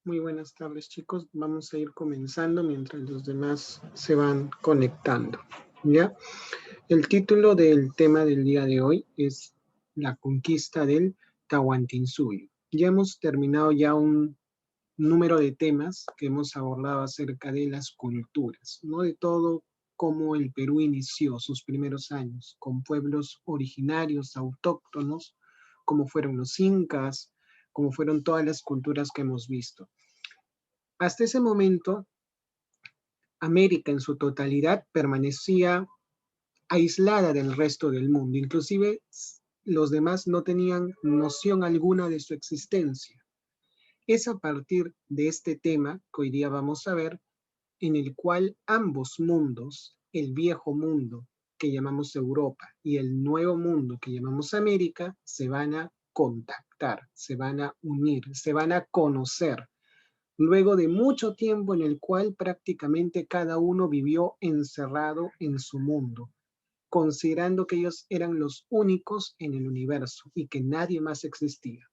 Muy buenas tardes, chicos. Vamos a ir comenzando mientras los demás se van conectando. ¿Ya? El título del tema del día de hoy es La conquista del Tahuantinsuyo. Ya hemos terminado ya un número de temas que hemos abordado acerca de las culturas, ¿no? De todo cómo el Perú inició sus primeros años con pueblos originarios, autóctonos, como fueron los incas, como fueron todas las culturas que hemos visto. Hasta ese momento, América en su totalidad permanecía aislada del resto del mundo. Inclusive los demás no tenían noción alguna de su existencia. Es a partir de este tema que hoy día vamos a ver, en el cual ambos mundos, el viejo mundo que llamamos Europa y el nuevo mundo que llamamos América, se van a contactar, se van a unir, se van a conocer luego de mucho tiempo en el cual prácticamente cada uno vivió encerrado en su mundo, considerando que ellos eran los únicos en el universo y que nadie más existía.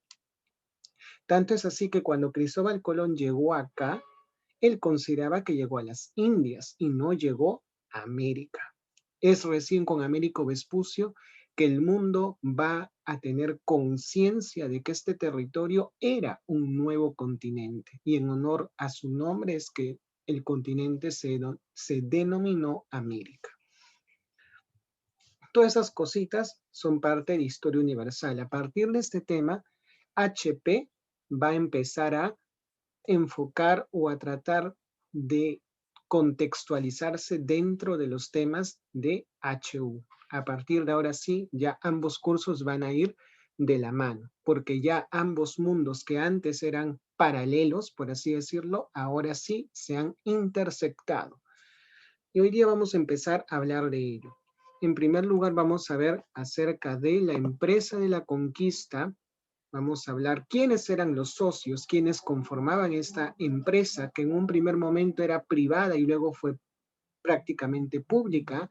Tanto es así que cuando Cristóbal Colón llegó acá, él consideraba que llegó a las Indias y no llegó a América. Es recién con Américo Vespucio que el mundo va a tener conciencia de que este territorio era un nuevo continente y en honor a su nombre es que el continente se denominó América. Todas esas cositas son parte de la historia universal. A partir de este tema, HP va a empezar a enfocar o a tratar de contextualizarse dentro de los temas de HU. A partir de ahora sí, ya ambos cursos van a ir de la mano, porque ya ambos mundos que antes eran paralelos, por así decirlo, ahora sí se han intersectado. Y hoy día vamos a empezar a hablar de ello. En primer lugar, vamos a ver acerca de la empresa de la conquista. Vamos a hablar quiénes eran los socios, quiénes conformaban esta empresa que en un primer momento era privada y luego fue prácticamente pública.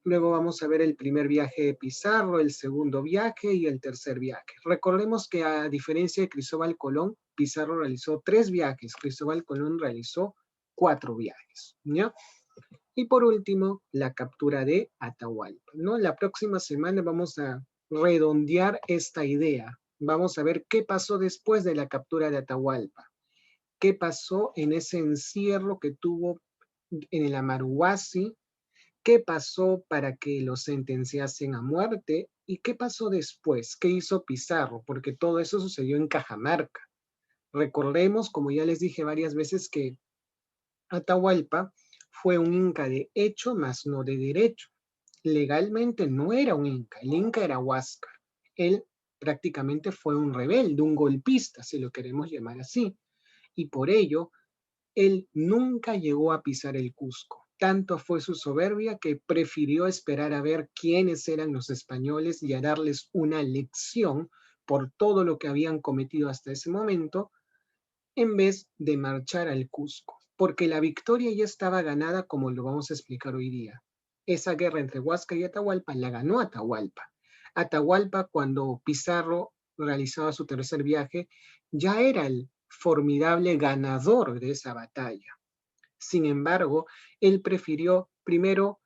Luego vamos a ver el primer viaje de Pizarro, el segundo viaje y el tercer viaje. Recordemos que a diferencia de Cristóbal Colón, Pizarro realizó 3 viajes, Cristóbal Colón realizó 4 viajes, ¿ya? Y por último, la captura de Atahualpa, ¿no? La próxima semana vamos a redondear esta idea. Vamos a ver qué pasó después de la captura de Atahualpa. ¿Qué pasó en ese encierro que tuvo en el Amaruhuasi? ¿Qué pasó para que lo sentenciasen a muerte? ¿Y qué pasó después? ¿Qué hizo Pizarro? Porque todo eso sucedió en Cajamarca. Recordemos, como ya les dije varias veces, que Atahualpa fue un inca de hecho, mas no de derecho. Legalmente no era un inca, el inca era Huáscar. Él prácticamente fue un rebelde, un golpista, si lo queremos llamar así. Y por ello, él nunca llegó a pisar el Cusco. Tanto fue su soberbia que prefirió esperar a ver quiénes eran los españoles y a darles una lección por todo lo que habían cometido hasta ese momento, en vez de marchar al Cusco, porque la victoria ya estaba ganada, como lo vamos a explicar hoy día. Esa guerra entre Huáscar y Atahualpa la ganó Atahualpa. Atahualpa, cuando Pizarro realizaba su tercer viaje, ya era el formidable ganador de esa batalla. Sin embargo, él prefirió primero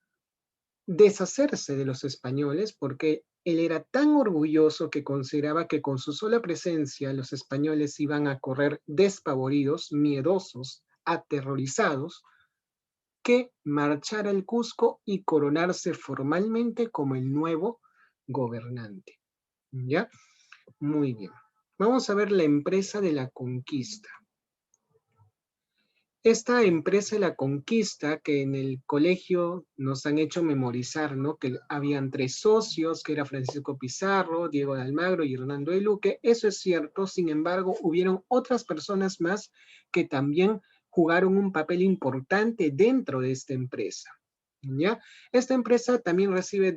deshacerse de los españoles porque él era tan orgulloso que consideraba que con su sola presencia los españoles iban a correr despavoridos, miedosos, aterrorizados, que marchar al Cusco y coronarse formalmente como el nuevo gobernante. ¿Ya? Muy bien. Vamos a ver la empresa de la conquista. Esta empresa de la conquista que en el colegio nos han hecho memorizar, ¿no? Que habían 3 socios, que era Francisco Pizarro, Diego de Almagro y Hernando de Luque. Eso es cierto, sin embargo, hubieron otras personas más que también jugaron un papel importante dentro de esta empresa, ¿ya? Esta empresa también recibe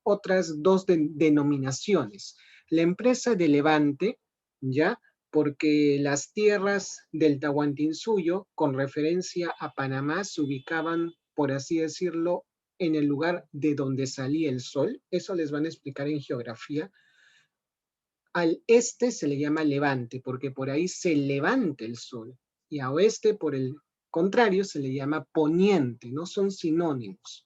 otras dos denominaciones. La empresa de Levante, ¿ya? Porque las tierras del Tahuantinsuyo, con referencia a Panamá, se ubicaban, por así decirlo, en el lugar de donde salía el sol. Eso les van a explicar en geografía. Al este se le llama levante, porque por ahí se levanta el sol. y a oeste, por el contrario, se le llama poniente, ¿no? Son sinónimos.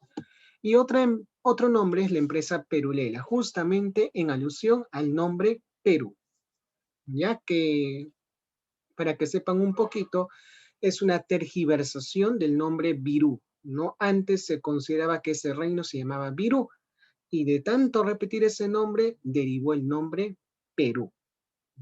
Y otro nombre es la empresa Perulela, justamente en alusión al nombre Perú, ya que, para que sepan un poquito, es una tergiversación del nombre Virú, ¿no? Antes se consideraba que ese reino se llamaba Virú, y de tanto repetir ese nombre, derivó el nombre Perú.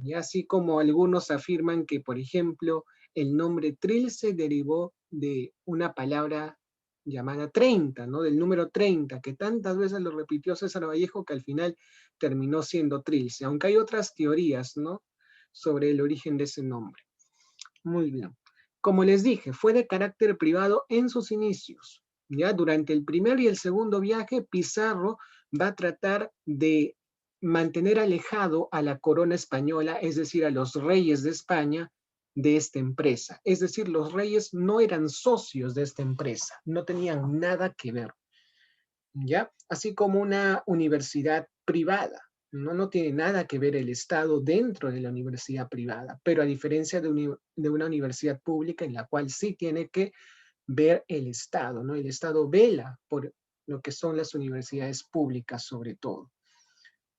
Y así como algunos afirman que, por ejemplo, el nombre Trilce derivó de una palabra llamada 30, ¿no? Del número 30, que tantas veces lo repitió César Vallejo que al final terminó siendo Trilce, aunque hay otras teorías, ¿no? Sobre el origen de ese nombre. Muy bien. Como les dije, fue de carácter privado en sus inicios. Ya durante el primer y el segundo viaje, Pizarro va a tratar de mantener alejado a la corona española, es decir, a los reyes de España, de esta empresa. Es decir, los reyes no eran socios de esta empresa, no tenían nada que ver. ¿Ya? Así como una universidad privada. No tiene nada que ver el Estado dentro de la universidad privada, pero a diferencia de una universidad pública en la cual sí tiene que ver el Estado, ¿no? El Estado vela por lo que son las universidades públicas sobre todo,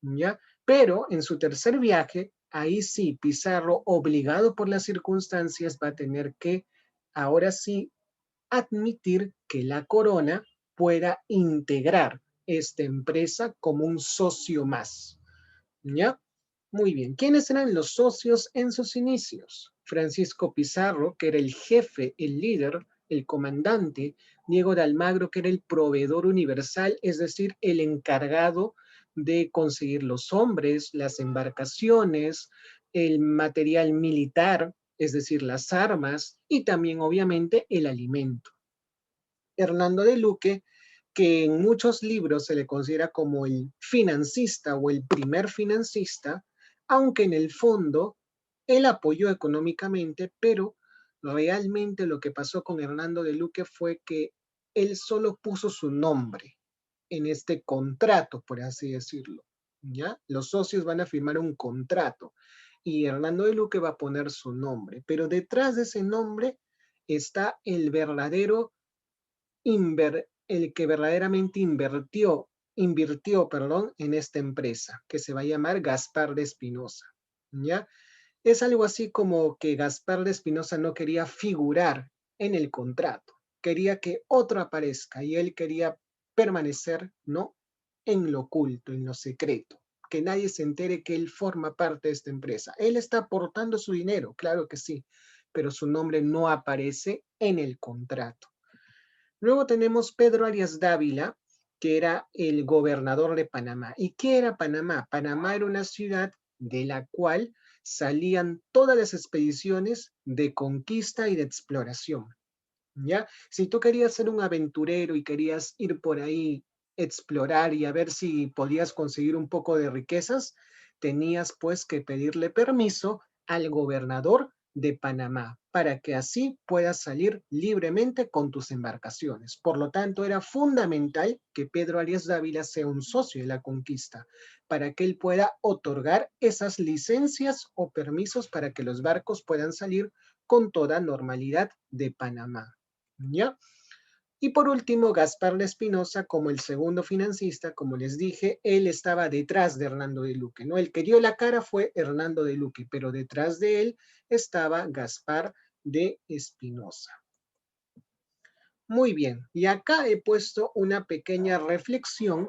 ¿ya? Pero en su tercer viaje, ahí sí, Pizarro, obligado por las circunstancias, va a tener que, ahora sí, admitir que la corona pueda integrar esta empresa como un socio más. ¿Ya? Muy bien. ¿Quiénes eran los socios en sus inicios? Francisco Pizarro, que era el jefe, el líder, el comandante. Diego de Almagro, que era el proveedor universal, es decir, el encargado de conseguir los hombres, las embarcaciones, el material militar, es decir, las armas, y también obviamente el alimento. Hernando de Luque, que en muchos libros se le considera como el financista o el primer financista, aunque en el fondo él apoyó económicamente, pero realmente lo que pasó con Hernando de Luque fue que él solo puso su nombre en este contrato, por así decirlo. ¿Ya? Los socios van a firmar un contrato y Hernando de Luque va a poner su nombre, pero detrás de ese nombre está el verdadero el que verdaderamente invirtió, perdón, en esta empresa, que se va a llamar Gaspar de Espinosa, ¿ya? Es algo así como que Gaspar de Espinosa no quería figurar en el contrato, quería que otro aparezca y él quería permanecer, ¿no? En lo oculto, en lo secreto, que nadie se entere que él forma parte de esta empresa. Él está aportando su dinero, claro que sí, pero su nombre no aparece en el contrato. Luego tenemos Pedro Arias Dávila, que era el gobernador de Panamá. ¿Y qué era Panamá? Panamá era una ciudad de la cual salían todas las expediciones de conquista y de exploración. ¿Ya? Si tú querías ser un aventurero y querías ir por ahí, explorar y a ver si podías conseguir un poco de riquezas, tenías pues que pedirle permiso al gobernador de Panamá para que así puedas salir libremente con tus embarcaciones. Por lo tanto, era fundamental que Pedro Arias Dávila sea un socio de la conquista para que él pueda otorgar esas licencias o permisos para que los barcos puedan salir con toda normalidad de Panamá. ¿Ya? Y por último, Gaspar de Espinosa, como el segundo financista, como les dije, él estaba detrás de Hernando de Luque, ¿no? El que dio la cara fue Hernando de Luque, pero detrás de él estaba Gaspar de Espinosa. Muy bien, y acá he puesto una pequeña reflexión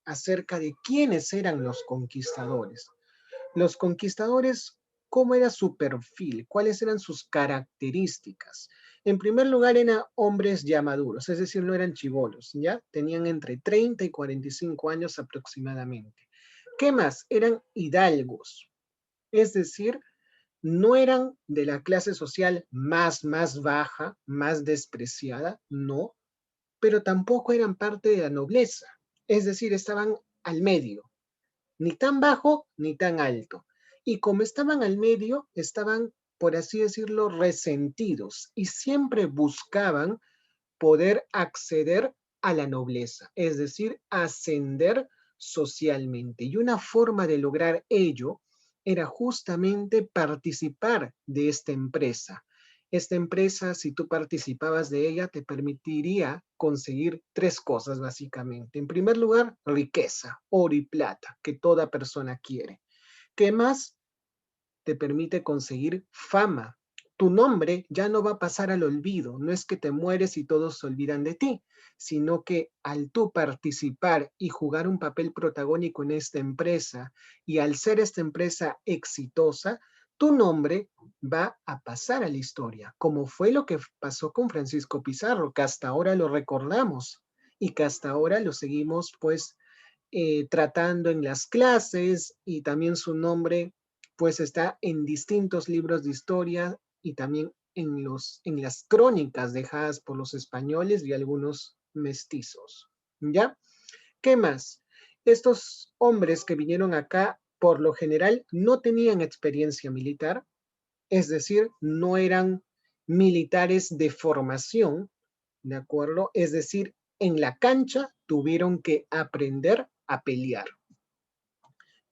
acerca de quiénes eran los conquistadores. Los conquistadores, ¿cómo era su perfil? ¿Cuáles eran sus características? En primer lugar, eran hombres ya maduros, es decir, no eran chibolos, ¿ya? Tenían entre 30 y 45 años aproximadamente. ¿Qué más? Eran hidalgos, es decir, no eran de la clase social más baja, más despreciada, no, pero tampoco eran parte de la nobleza, es decir, estaban al medio, ni tan bajo ni tan alto. Y como estaban al medio, estaban, por así decirlo, resentidos y siempre buscaban poder acceder a la nobleza, es decir, ascender socialmente. Y una forma de lograr ello era justamente participar de esta empresa Esta empresa, si tú participabas de ella, te permitiría conseguir tres cosas básicamente. En primer lugar, riqueza, oro y plata, que toda persona quiere. ¿Qué más? Te permite conseguir fama. Tu nombre ya no va a pasar al olvido. No es que te mueres y todos se olvidan de ti, sino que al tú participar y jugar un papel protagónico en esta empresa y al ser esta empresa exitosa, tu nombre va a pasar a la historia, como fue lo que pasó con Francisco Pizarro, que hasta ahora lo recordamos y que hasta ahora lo seguimos pues tratando en las clases, y también su nombre pues está en distintos libros de historia y también en las crónicas dejadas por los españoles y algunos mestizos. ¿Ya? ¿Qué más? Estos hombres que vinieron acá, por lo general, no tenían experiencia militar, es decir, no eran militares de formación, ¿de acuerdo? Es decir, en la cancha tuvieron que aprender a pelear.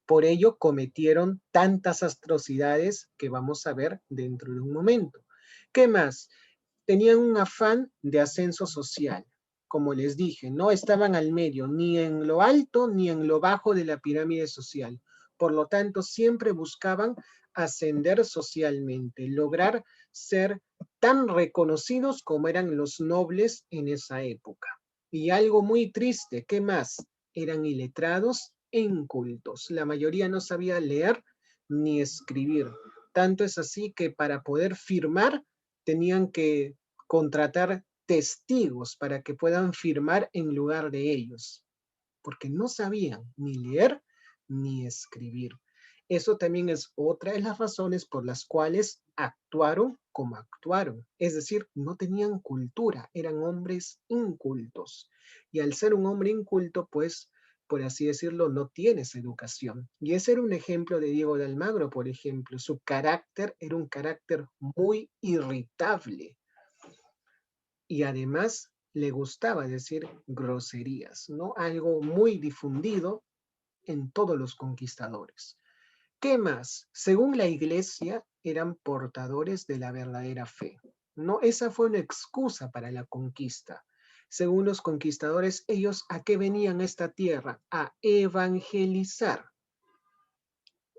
Por ello cometieron tantas atrocidades que vamos a ver dentro de un momento. ¿Qué más? Tenían un afán de ascenso social. Como les dije, no estaban al medio, ni en lo alto ni en lo bajo de la pirámide social. Por lo tanto, siempre buscaban ascender socialmente, lograr ser tan reconocidos como eran los nobles en esa época. Y algo muy triste, ¿qué más? Eran iletrados e incultos. La mayoría no sabía leer ni escribir. Tanto es así que para poder firmar tenían que contratar testigos para que puedan firmar en lugar de ellos, porque no sabían ni leer ni escribir. Eso también es otra de las razones por las cuales actuaron como actuaron. Es decir, no tenían cultura, eran hombres incultos. Y al ser un hombre inculto, pues, por así decirlo, no tienes educación. Y ese era un ejemplo de Diego de Almagro, por ejemplo. Su carácter era un carácter muy irritable. Y además le gustaba decir groserías, ¿no? Algo muy difundido en todos los conquistadores. ¿Qué más? Según la iglesia, eran portadores de la verdadera fe. No, esa fue una excusa para la conquista. Según los conquistadores, ellos ¿a qué venían a esta tierra? A evangelizar.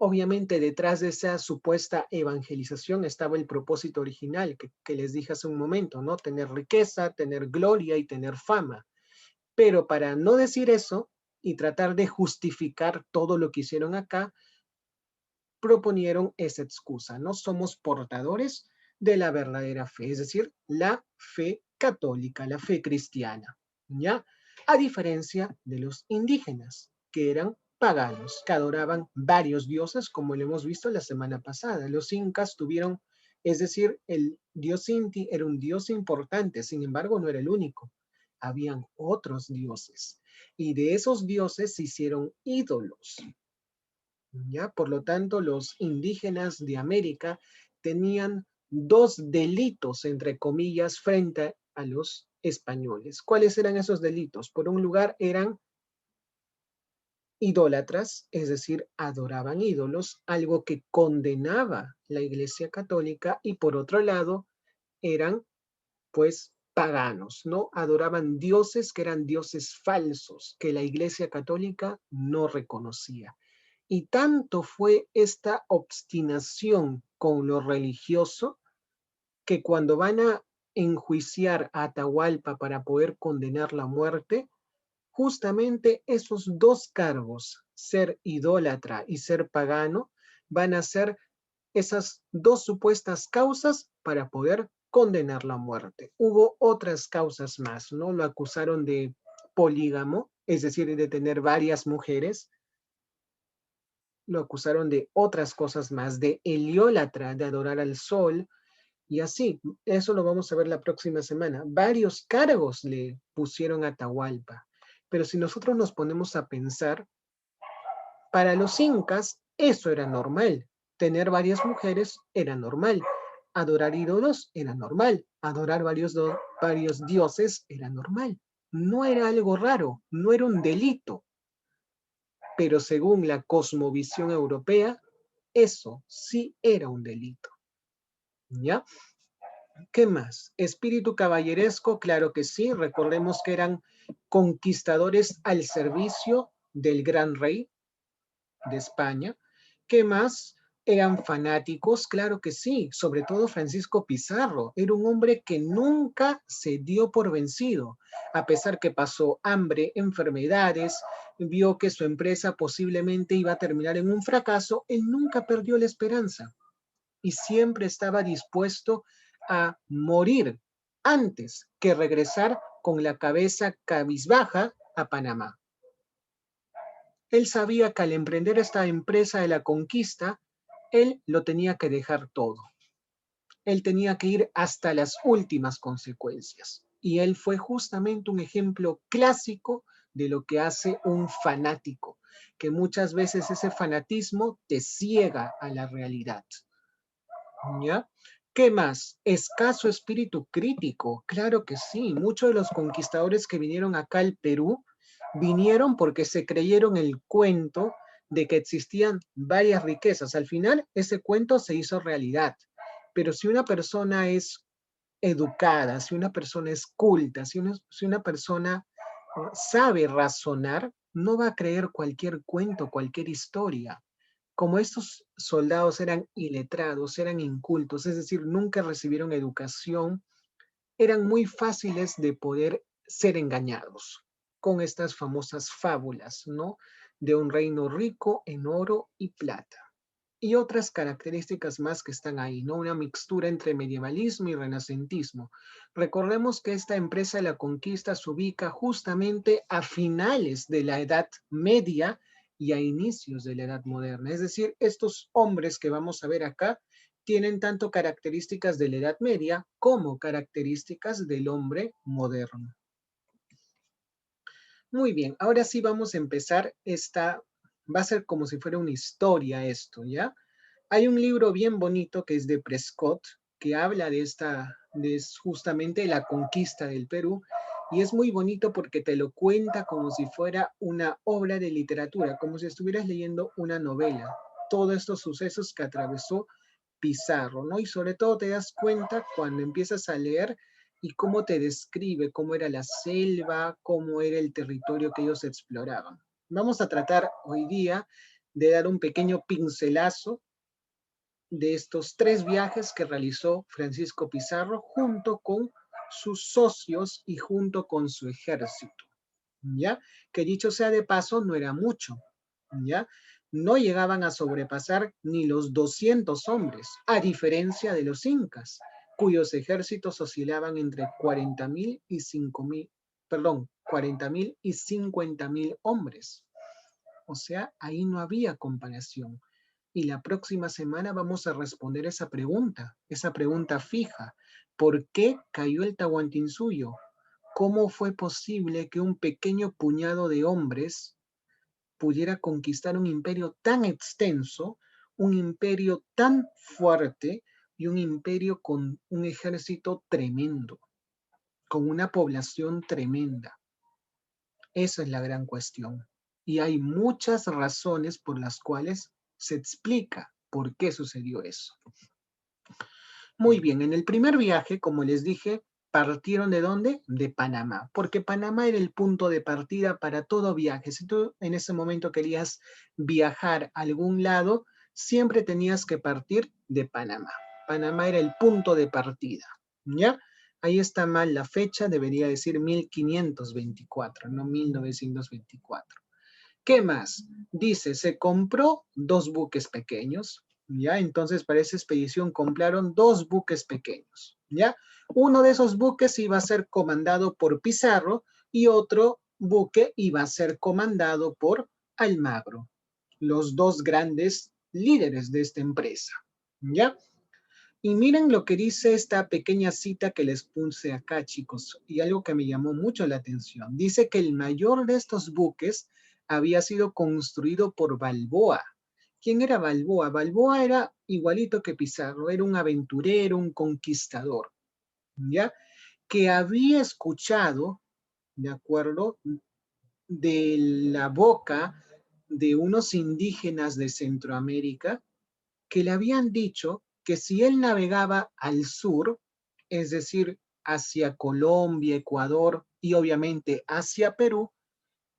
Obviamente detrás de esa supuesta evangelización estaba el propósito original que les dije hace un momento, ¿no? Tener riqueza, tener gloria y tener fama. Pero para no decir eso y tratar de justificar todo lo que hicieron acá, proponieron esa excusa, ¿no? Somos portadores de la verdadera fe, es decir, la fe católica, la fe cristiana, ¿ya? A diferencia de los indígenas, que eran paganos, que adoraban varios dioses, como lo hemos visto la semana pasada. Los incas tuvieron, es decir, el dios Inti era un dios importante, sin embargo, no era el único. Habían otros dioses, y de esos dioses se hicieron ídolos, ¿ya? Por lo tanto, los indígenas de América tenían dos delitos, entre comillas, frente a los españoles. ¿Cuáles eran esos delitos? Por un lugar eran idólatras, es decir, adoraban ídolos, algo que condenaba la Iglesia Católica, y por otro lado eran pues paganos, ¿no? Adoraban dioses que eran dioses falsos, que la Iglesia Católica no reconocía. Y tanto fue esta obstinación con lo religioso que cuando van a enjuiciar a Atahualpa para poder condenar la muerte, justamente esos dos cargos, ser idólatra y ser pagano, van a ser esas dos supuestas causas para poder condenar la muerte. Hubo otras causas más, ¿no? Lo acusaron de polígamo, es decir, de tener varias mujeres. Lo acusaron de otras cosas más, de heliólatra, de adorar al sol, y así. Eso lo vamos a ver la próxima semana. Varios cargos le pusieron a Atahualpa. Pero si nosotros nos ponemos a pensar, para los incas eso era normal. Tener varias mujeres era normal. Adorar ídolos era normal. Adorar varios dioses era normal. No era algo raro, no era un delito. Pero según la cosmovisión europea, eso sí era un delito, ¿ya? ¿Qué más? Espíritu caballeresco, claro que sí. Recordemos que eran conquistadores al servicio del gran rey de España. ¿Qué más? ¿Eran fanáticos? Claro que sí, sobre todo Francisco Pizarro. Era un hombre que nunca se dio por vencido, a pesar que pasó hambre, enfermedades, vio que su empresa posiblemente iba a terminar en un fracaso, él nunca perdió la esperanza y siempre estaba dispuesto a morir antes que regresar con la cabeza cabizbaja a Panamá. Él sabía que al emprender esta empresa de la conquista, él lo tenía que dejar todo. Él tenía que ir hasta las últimas consecuencias. Y él fue justamente un ejemplo clásico de lo que hace un fanático, que muchas veces ese fanatismo te ciega a la realidad. ¿Ya? ¿Qué más? Escaso espíritu crítico. Claro que sí. Muchos de los conquistadores que vinieron acá al Perú vinieron porque se creyeron el cuento de que existían varias riquezas. Al final, ese cuento se hizo realidad. Pero si una persona es educada, si una persona es culta, si una persona sabe razonar, no va a creer cualquier cuento, cualquier historia. Como estos soldados eran iletrados, eran incultos, es decir, nunca recibieron educación, eran muy fáciles de poder ser engañados con estas famosas fábulas, ¿no? De un reino rico en oro y plata. Y otras características más que están ahí, ¿no? Una mixtura entre medievalismo y renacentismo. Recordemos que esta empresa de la conquista se ubica justamente a finales de la Edad Media y a inicios de la Edad Moderna. Es decir, estos hombres que vamos a ver acá tienen tanto características de la Edad Media como características del hombre moderno. Muy bien, ahora sí vamos a empezar esta, va a ser como si fuera una historia esto, ¿ya? Hay un libro bien bonito que es de Prescott, que habla de justamente la conquista del Perú, y es muy bonito porque te lo cuenta como si fuera una obra de literatura, como si estuvieras leyendo una novela. Todos estos sucesos que atravesó Pizarro, ¿no? Y sobre todo te das cuenta cuando empiezas a leer y cómo te describe cómo era la selva, cómo era el territorio que ellos exploraban. Vamos a tratar hoy día de dar un pequeño pincelazo de estos 3 viajes que realizó Francisco Pizarro junto con sus socios y junto con su ejército, ¿ya? Que dicho sea de paso, no era mucho, ¿ya? No llegaban a sobrepasar ni los 200 hombres, a diferencia de los incas, cuyos ejércitos oscilaban entre 40.000 y 5.000, perdón, 40.000 y 50.000 hombres. O sea, ahí no había comparación. Y la próxima semana vamos a responder esa pregunta fija. ¿Por qué cayó el Tahuantinsuyo? ¿Cómo fue posible que un pequeño puñado de hombres pudiera conquistar un imperio tan extenso, un imperio tan fuerte y un imperio con un ejército tremendo, con una población tremenda? Esa es la gran cuestión. Y hay muchas razones por las cuales se explica por qué sucedió eso. Muy bien, en el primer viaje, como les dije, partieron ¿de dónde? De Panamá, porque Panamá era el punto de partida para todo viaje. Si tú en ese momento querías viajar a algún lado, siempre tenías que partir de Panamá. Panamá era el punto de partida, ¿ya? Ahí está mal la fecha, debería decir 1524, no 1924. ¿Qué más? Dice, se compró 2 buques pequeños, ¿ya? Entonces para esa expedición compraron 2 buques pequeños, ¿ya? Uno de esos buques iba a ser comandado por Pizarro y otro buque iba a ser comandado por Almagro, los 2 grandes líderes de esta empresa, ¿ya? Y miren lo que dice esta pequeña cita que les puse acá, chicos, y algo que me llamó mucho la atención. Dice que el mayor de estos buques había sido construido por Balboa. ¿Quién era Balboa? Balboa era igualito que Pizarro, era un aventurero, un conquistador, ¿ya? Que había escuchado, ¿de acuerdo?, de la boca de unos indígenas de Centroamérica que le habían dicho que si él navegaba al sur, es decir, hacia Colombia, Ecuador y obviamente hacia Perú,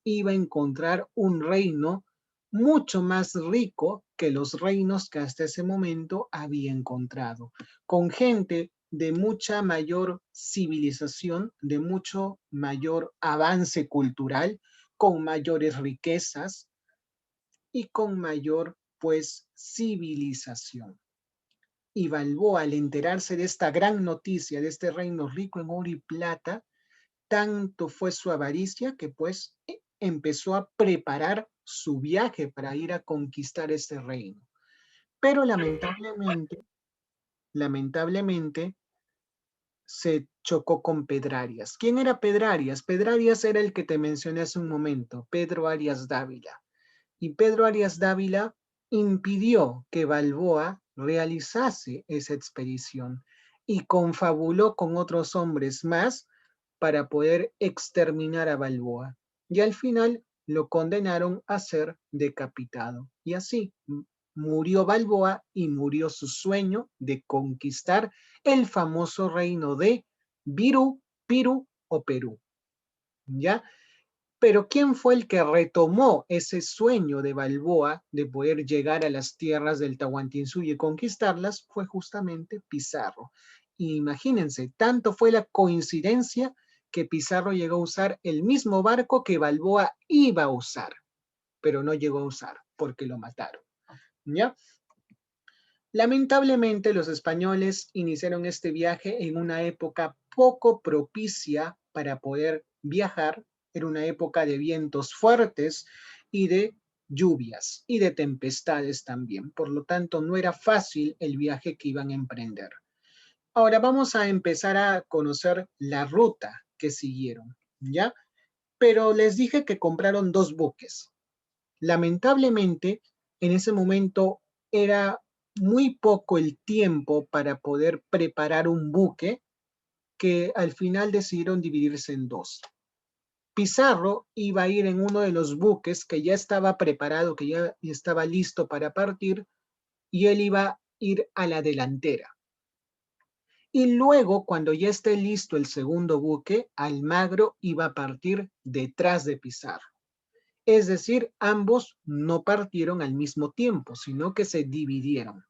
iba a encontrar un reino mucho más rico que los reinos que hasta ese momento había encontrado, con gente de mucha mayor civilización, de mucho mayor avance cultural, con mayores riquezas y con mayor, pues, civilización. Y Balboa, al enterarse de esta gran noticia, de este reino rico en oro y plata, tanto fue su avaricia que pues empezó a preparar su viaje para ir a conquistar este reino. Pero lamentablemente se chocó con Pedrarias. ¿Quién era Pedrarias? Pedrarias era el que te mencioné hace un momento, Pedro Arias Dávila. Y Pedro Arias Dávila impidió que Balboa realizase esa expedición y confabuló con otros hombres más para poder exterminar a Balboa. Y al final lo condenaron a ser decapitado. Y así murió Balboa y murió su sueño de conquistar el famoso reino de Virú, Pirú o Perú. ¿Ya? Pero ¿quién fue el que retomó ese sueño de Balboa de poder llegar a las tierras del Tahuantinsuyo y conquistarlas? Fue justamente Pizarro. Y imagínense, tanto fue la coincidencia que Pizarro llegó a usar el mismo barco que Balboa iba a usar, pero no llegó a usar porque lo mataron. ¿Ya? Lamentablemente los españoles iniciaron este viaje en una época poco propicia para poder viajar. Era una época de vientos fuertes y de lluvias y de tempestades también. Por lo tanto, no era fácil el viaje que iban a emprender. Ahora vamos a empezar a conocer la ruta que siguieron, ¿ya? Pero les dije que compraron dos buques. Lamentablemente, en ese momento era muy poco el tiempo para poder preparar un buque que al final decidieron dividirse en dos. Pizarro iba a ir en uno de los buques que ya estaba preparado, que ya estaba listo para partir, y él iba a ir a la delantera. Y luego, cuando ya esté listo el segundo buque, Almagro iba a partir detrás de Pizarro. Es decir, ambos no partieron al mismo tiempo, sino que se dividieron.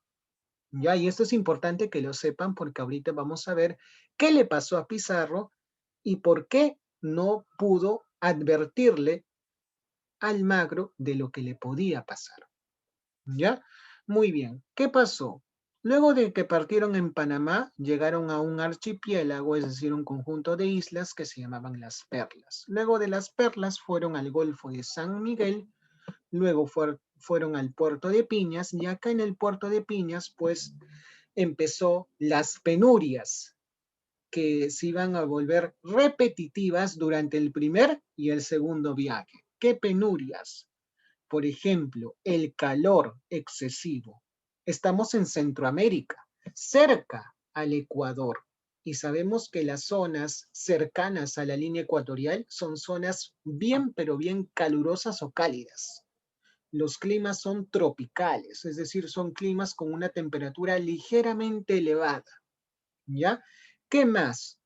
Ya, y esto es importante que lo sepan porque ahorita vamos a ver qué le pasó a Pizarro y por qué no pudo advertirle a Almagro de lo que le podía pasar. ¿Ya? Muy bien. ¿Qué pasó? Luego de que partieron en Panamá, llegaron a un archipiélago, es decir, un conjunto de islas que se llamaban las Perlas. Luego de las Perlas fueron al Golfo de San Miguel, luego fueron al puerto de Piñas y acá en el puerto de Piñas pues empezó las penurias que se iban a volver repetitivas durante el primer y el segundo viaje. ¿Qué penurias? Por ejemplo, el calor excesivo. Estamos en Centroamérica, cerca al Ecuador, y sabemos que las zonas cercanas a la línea ecuatorial son zonas bien, pero bien calurosas o cálidas. Los climas son tropicales, es decir, son climas con una temperatura ligeramente elevada, ¿ya? ¿Qué más?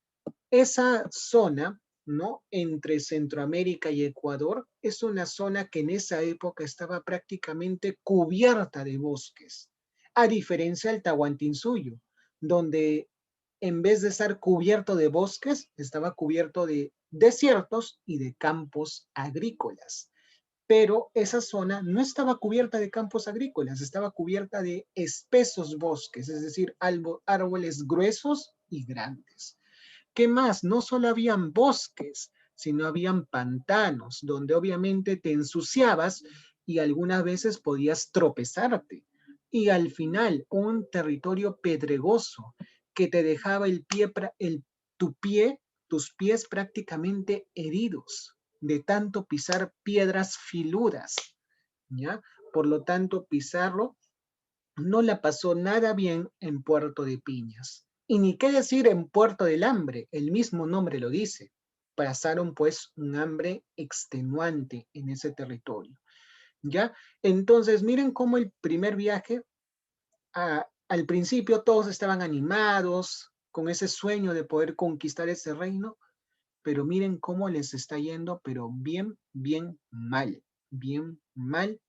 Esa zona, ¿no? Entre Centroamérica y Ecuador es una zona que en esa época estaba prácticamente cubierta de bosques, a diferencia del Tahuantinsuyo, donde en vez de estar cubierto de bosques, estaba cubierto de desiertos y de campos agrícolas. Pero esa zona no estaba cubierta de campos agrícolas, estaba cubierta de espesos bosques, es decir, árboles gruesos y grandes. ¿Qué más? No solo habían bosques, sino habían pantanos, donde obviamente te ensuciabas y algunas veces podías tropezarte. Y al final, un territorio pedregoso que te dejaba tus pies prácticamente heridos de tanto pisar piedras filudas, ¿ya? Por lo tanto, Pizarro no la pasó nada bien en Puerto de Piñas. Y ni qué decir en Puerto del Hambre, el mismo nombre lo dice. Pasaron pues un hambre extenuante en ese territorio. ¿Ya? Entonces, miren cómo el primer viaje, al principio todos estaban animados, con ese sueño de poder conquistar ese reino, pero miren cómo les está yendo, pero bien, bien mal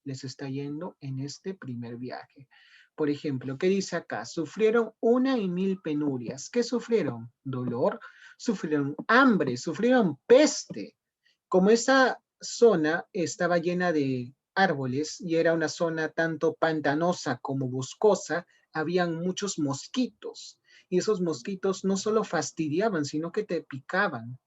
les está yendo en este primer viaje. Por ejemplo, ¿qué dice acá? Sufrieron 1.000 penurias. ¿Qué sufrieron? Dolor, sufrieron hambre, sufrieron peste. Como esta zona estaba llena de árboles y era una zona tanto pantanosa como boscosa, habían muchos mosquitos. Y esos mosquitos no solo fastidiaban, sino que te picaban.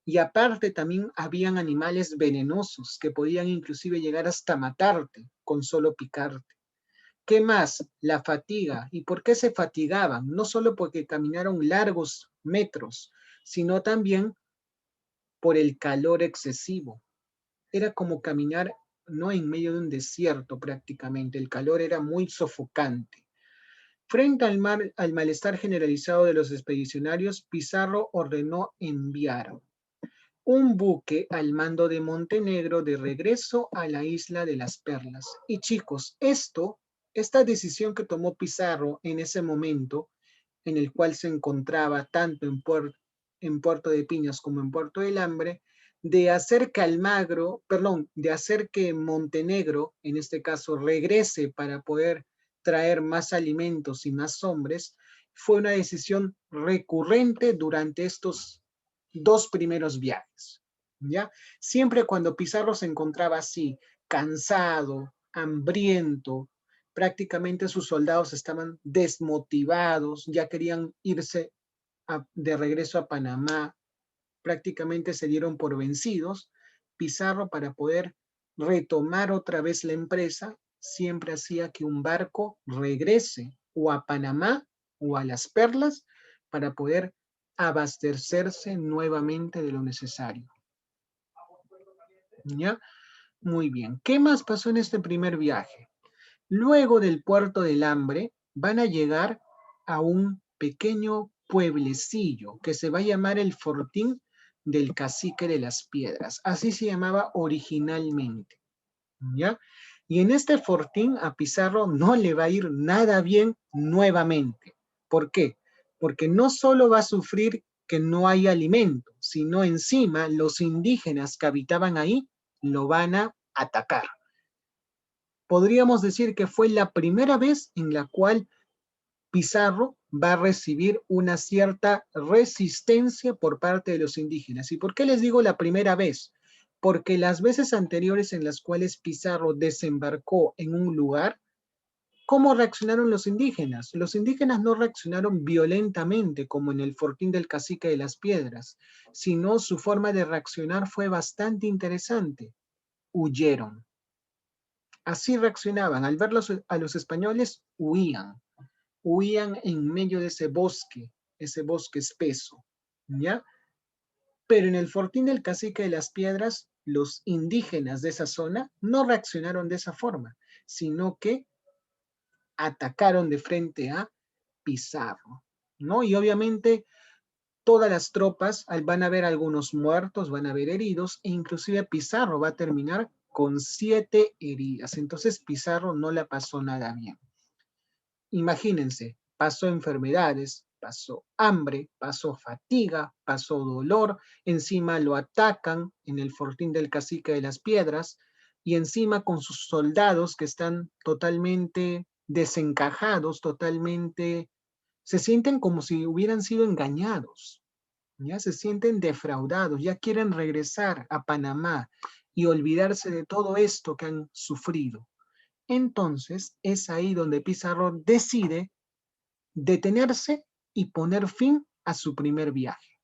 Y aparte también habían animales venenosos que podían inclusive llegar hasta matarte con solo picarte. ¿Qué más? La fatiga. ¿Y por qué se fatigaban? No solo porque caminaron largos metros, sino también por el calor excesivo. Era como caminar no en medio de un desierto prácticamente. El calor era muy sofocante. Frente al malestar generalizado de los expedicionarios, Pizarro ordenó enviar un buque al mando de Montenegro de regreso a la isla de las Perlas. Y chicos, esta decisión que tomó Pizarro en ese momento, en el cual se encontraba tanto en Puerto de Piñas como en Puerto del Hambre, de hacer que Almagro, perdón, de hacer que Montenegro, en este caso, regrese para poder traer más alimentos y más hombres, fue una decisión recurrente durante estos dos primeros viajes, ¿ya? Siempre cuando Pizarro se encontraba así, cansado, hambriento, prácticamente sus soldados estaban desmotivados, ya querían irse de regreso a Panamá, prácticamente se dieron por vencidos. Pizarro, para poder retomar otra vez la empresa, siempre hacía que un barco regrese o a Panamá o a las Perlas para poder abastecerse nuevamente de lo necesario. ¿Ya? Muy bien. ¿Qué más pasó en este primer viaje? Luego del puerto del Hambre, van a llegar a un pequeño pueblecillo que se va a llamar el Fortín del Cacique de las Piedras. Así se llamaba originalmente, ¿ya? Y en este fortín a Pizarro no le va a ir nada bien nuevamente. ¿Por qué? Porque no solo va a sufrir que no hay alimento, sino encima los indígenas que habitaban ahí lo van a atacar. Podríamos decir que fue la primera vez en la cual Pizarro va a recibir una cierta resistencia por parte de los indígenas. ¿Y por qué les digo la primera vez? Porque las veces anteriores en las cuales Pizarro desembarcó en un lugar, ¿cómo reaccionaron los indígenas? Los indígenas no reaccionaron violentamente como en el fortín del Cacique de las Piedras, sino su forma de reaccionar fue bastante interesante. Huyeron. Así reaccionaban. Al ver a los españoles, huían en medio de ese bosque espeso, ¿ya? Pero en el fortín del Cacique de las Piedras, los indígenas de esa zona no reaccionaron de esa forma, sino que atacaron de frente a Pizarro, ¿no? Y obviamente todas las tropas van a ver algunos muertos, van a ver heridos, e inclusive Pizarro va a terminar con 7 heridas. Entonces Pizarro no la pasó nada bien. Imagínense, pasó enfermedades, pasó hambre, pasó fatiga, pasó dolor, encima lo atacan en el fortín del Cacique de las Piedras y encima con sus soldados que están totalmente desencajados, totalmente, se sienten como si hubieran sido engañados, ya se sienten defraudados, ya quieren regresar a Panamá y olvidarse de todo esto que han sufrido. Entonces es ahí donde Pizarro decide detenerse y poner fin a su primer viaje.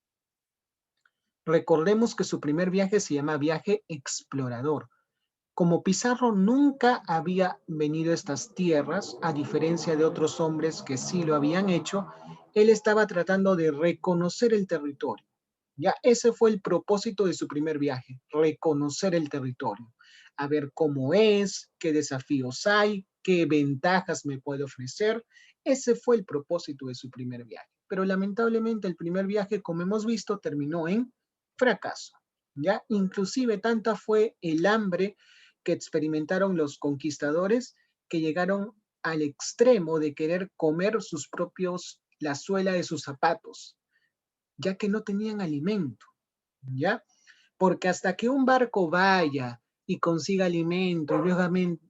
Recordemos que su primer viaje se llama viaje explorador. Como Pizarro nunca había venido a estas tierras, a diferencia de otros hombres que sí lo habían hecho, él estaba tratando de reconocer el territorio. Ya ese fue el propósito de su primer viaje, reconocer el territorio, a ver cómo es, qué desafíos hay, qué ventajas me puede ofrecer. Ese fue el propósito de su primer viaje. Pero lamentablemente el primer viaje, como hemos visto, terminó en fracaso. Ya inclusive tanta fue el hambre que experimentaron los conquistadores que llegaron al extremo de querer comer sus propios la suela de sus zapatos, ya que no tenían alimento, ¿ya? Porque hasta que un barco vaya y consiga alimento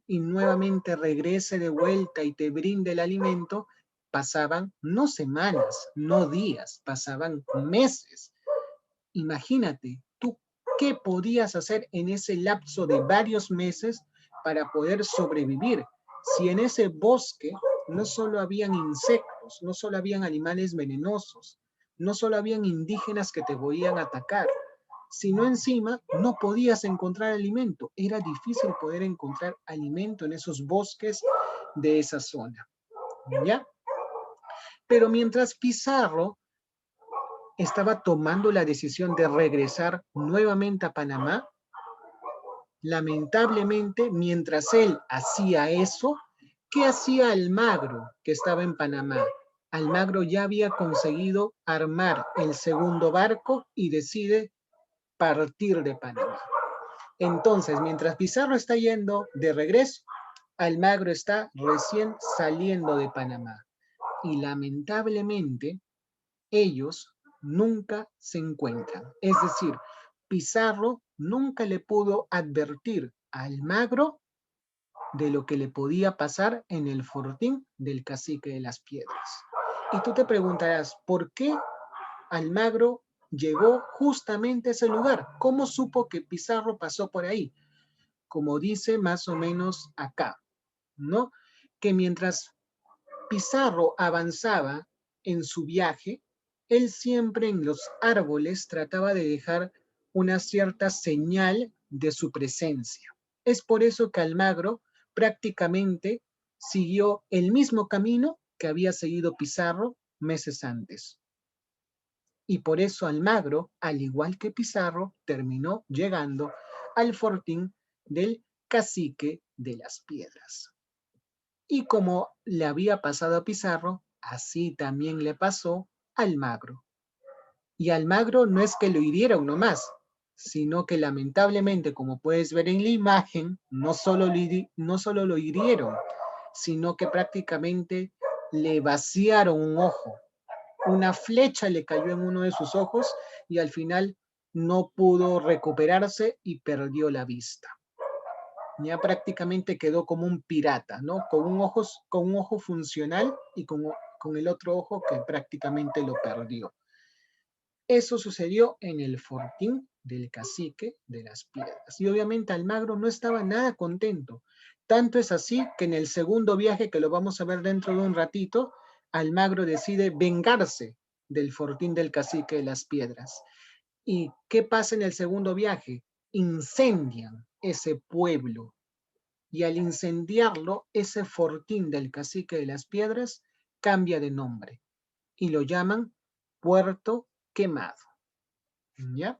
y nuevamente regrese de vuelta y te brinde el alimento, pasaban no semanas, no días, pasaban meses. Imagínate, tú qué podías hacer en ese lapso de varios meses para poder sobrevivir. Si en ese bosque no solo habían insectos, no solo habían animales venenosos, no solo habían indígenas que te podían atacar, sino encima no podías encontrar alimento. Era difícil poder encontrar alimento en esos bosques de esa zona, ¿ya? Pero mientras Pizarro estaba tomando la decisión de regresar nuevamente a Panamá, lamentablemente, mientras él hacía eso, ¿qué hacía Almagro, que estaba en Panamá? Almagro ya había conseguido armar el segundo barco y decide partir de Panamá. Entonces, mientras Pizarro está yendo de regreso, Almagro está recién saliendo de Panamá. Y lamentablemente, ellos nunca se encuentran. Es decir, Pizarro nunca le pudo advertir a Almagro de lo que le podía pasar en el fortín del Cacique de las Piedras. Y tú te preguntarás, ¿por qué Almagro llegó justamente a ese lugar? ¿Cómo supo que Pizarro pasó por ahí? Como dice más o menos acá, ¿no? Que mientras Pizarro avanzaba en su viaje, él siempre en los árboles trataba de dejar una cierta señal de su presencia. Es por eso que Almagro prácticamente siguió el mismo camino que había seguido Pizarro meses antes. Y por eso Almagro, al igual que Pizarro, terminó llegando al fortín del Cacique de las Piedras. Y como le había pasado a Pizarro, así también le pasó a Almagro. Y Almagro no es que lo hirieron nomás, sino que lamentablemente, como puedes ver en la imagen, no solo lo hirieron, sino que prácticamente le vaciaron un ojo. Una flecha le cayó en uno de sus ojos y al final no pudo recuperarse y perdió la vista. Ya prácticamente quedó como un pirata, ¿no? Con un ojo funcional y con el otro ojo que prácticamente lo perdió. Eso sucedió en el fortín del Cacique de las Piedras. Y obviamente Almagro no estaba nada contento. Tanto es así que en el segundo viaje, que lo vamos a ver dentro de un ratito, Almagro decide vengarse del fortín del Cacique de las Piedras. ¿Y qué pasa en el segundo viaje? Incendian ese pueblo. Y al incendiarlo, ese fortín del Cacique de las Piedras cambia de nombre y lo llaman Puerto Quemado. ¿Ya?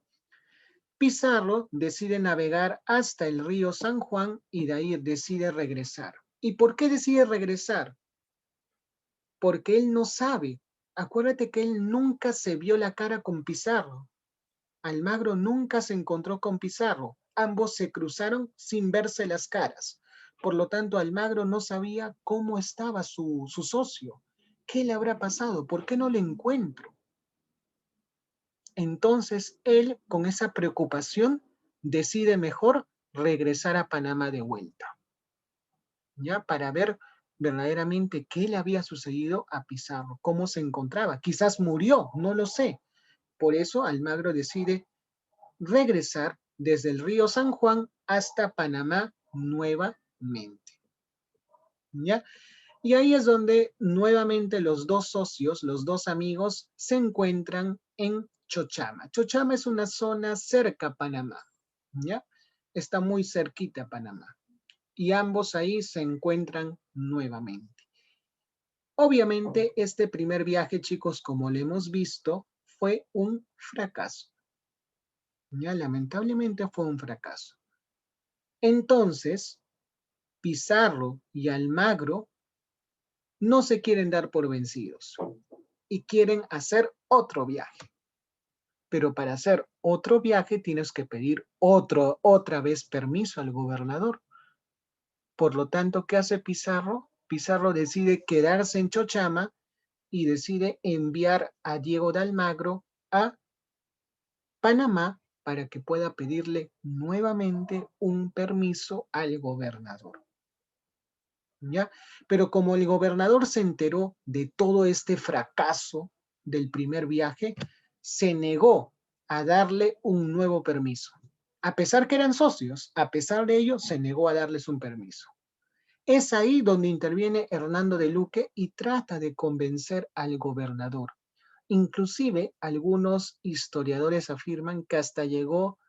Pizarro decide navegar hasta el río San Juan y de ahí decide regresar. ¿Y por qué decide regresar? Porque él no sabe. Acuérdate que él nunca se vio la cara con Pizarro. Almagro nunca se encontró con Pizarro. Ambos se cruzaron sin verse las caras. Por lo tanto, Almagro no sabía cómo estaba su socio. ¿Qué le habrá pasado? ¿Por qué no le encuentro? Entonces, él, con esa preocupación, decide mejor regresar a Panamá de vuelta, ¿ya? Para ver verdaderamente qué le había sucedido a Pizarro, cómo se encontraba. Quizás murió, no lo sé. Por eso, Almagro decide regresar desde el río San Juan hasta Panamá nuevamente, ¿ya? Y ahí es donde nuevamente los dos socios, los dos amigos, se encuentran en Chochama. Chochama es una zona cerca a Panamá, ¿ya? Está muy cerquita a Panamá. Y ambos ahí se encuentran nuevamente. Obviamente, este primer viaje, chicos, como lo hemos visto, fue un fracaso. Ya, lamentablemente fue un fracaso. Entonces, Pizarro y Almagro no se quieren dar por vencidos y quieren hacer otro viaje. Pero para hacer otro viaje tienes que pedir otra vez permiso al gobernador. Por lo tanto, ¿qué hace Pizarro? Pizarro decide quedarse en Chochama y decide enviar a Diego de Almagro a Panamá para que pueda pedirle nuevamente un permiso al gobernador. ¿Ya? Pero como el gobernador se enteró de todo este fracaso del primer viaje, se negó a darle un nuevo permiso. A pesar que eran socios, a pesar de ello, se negó a darles un permiso. Es ahí donde interviene Hernando de Luque y trata de convencer al gobernador. Inclusive, algunos historiadores afirman que hasta llegó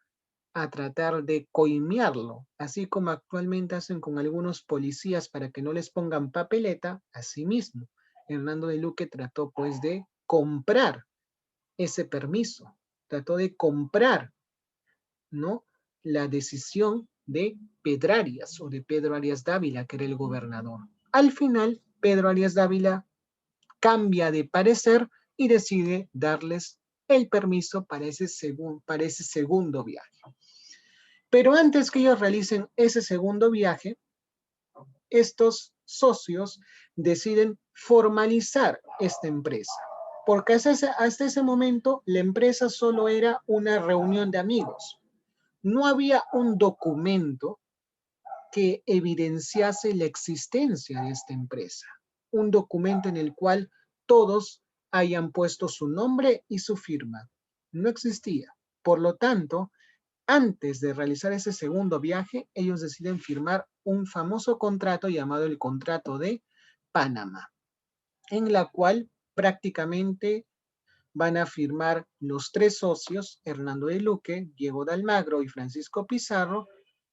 a tratar de coimearlo, así como actualmente hacen con algunos policías para que no les pongan papeleta, así mismo. Hernando de Luque trató pues de comprar ese permiso, trató de comprar, ¿no?, la decisión de Pedrarias o de Pedro Arias Dávila, que era el gobernador. Al final, Pedro Arias Dávila cambia de parecer y decide darles el permiso para ese segundo viaje. Pero antes que ellos realicen ese segundo viaje, estos socios deciden formalizar esta empresa, porque hasta ese momento la empresa solo era una reunión de amigos. No había un documento que evidenciase la existencia de esta empresa, un documento en el cual todos hayan puesto su nombre y su firma. No existía. Por lo tanto, antes de realizar ese segundo viaje, ellos deciden firmar un famoso contrato llamado el Contrato de Panamá, en la cual prácticamente van a firmar los tres socios, Hernando de Luque, Diego de Almagro y Francisco Pizarro,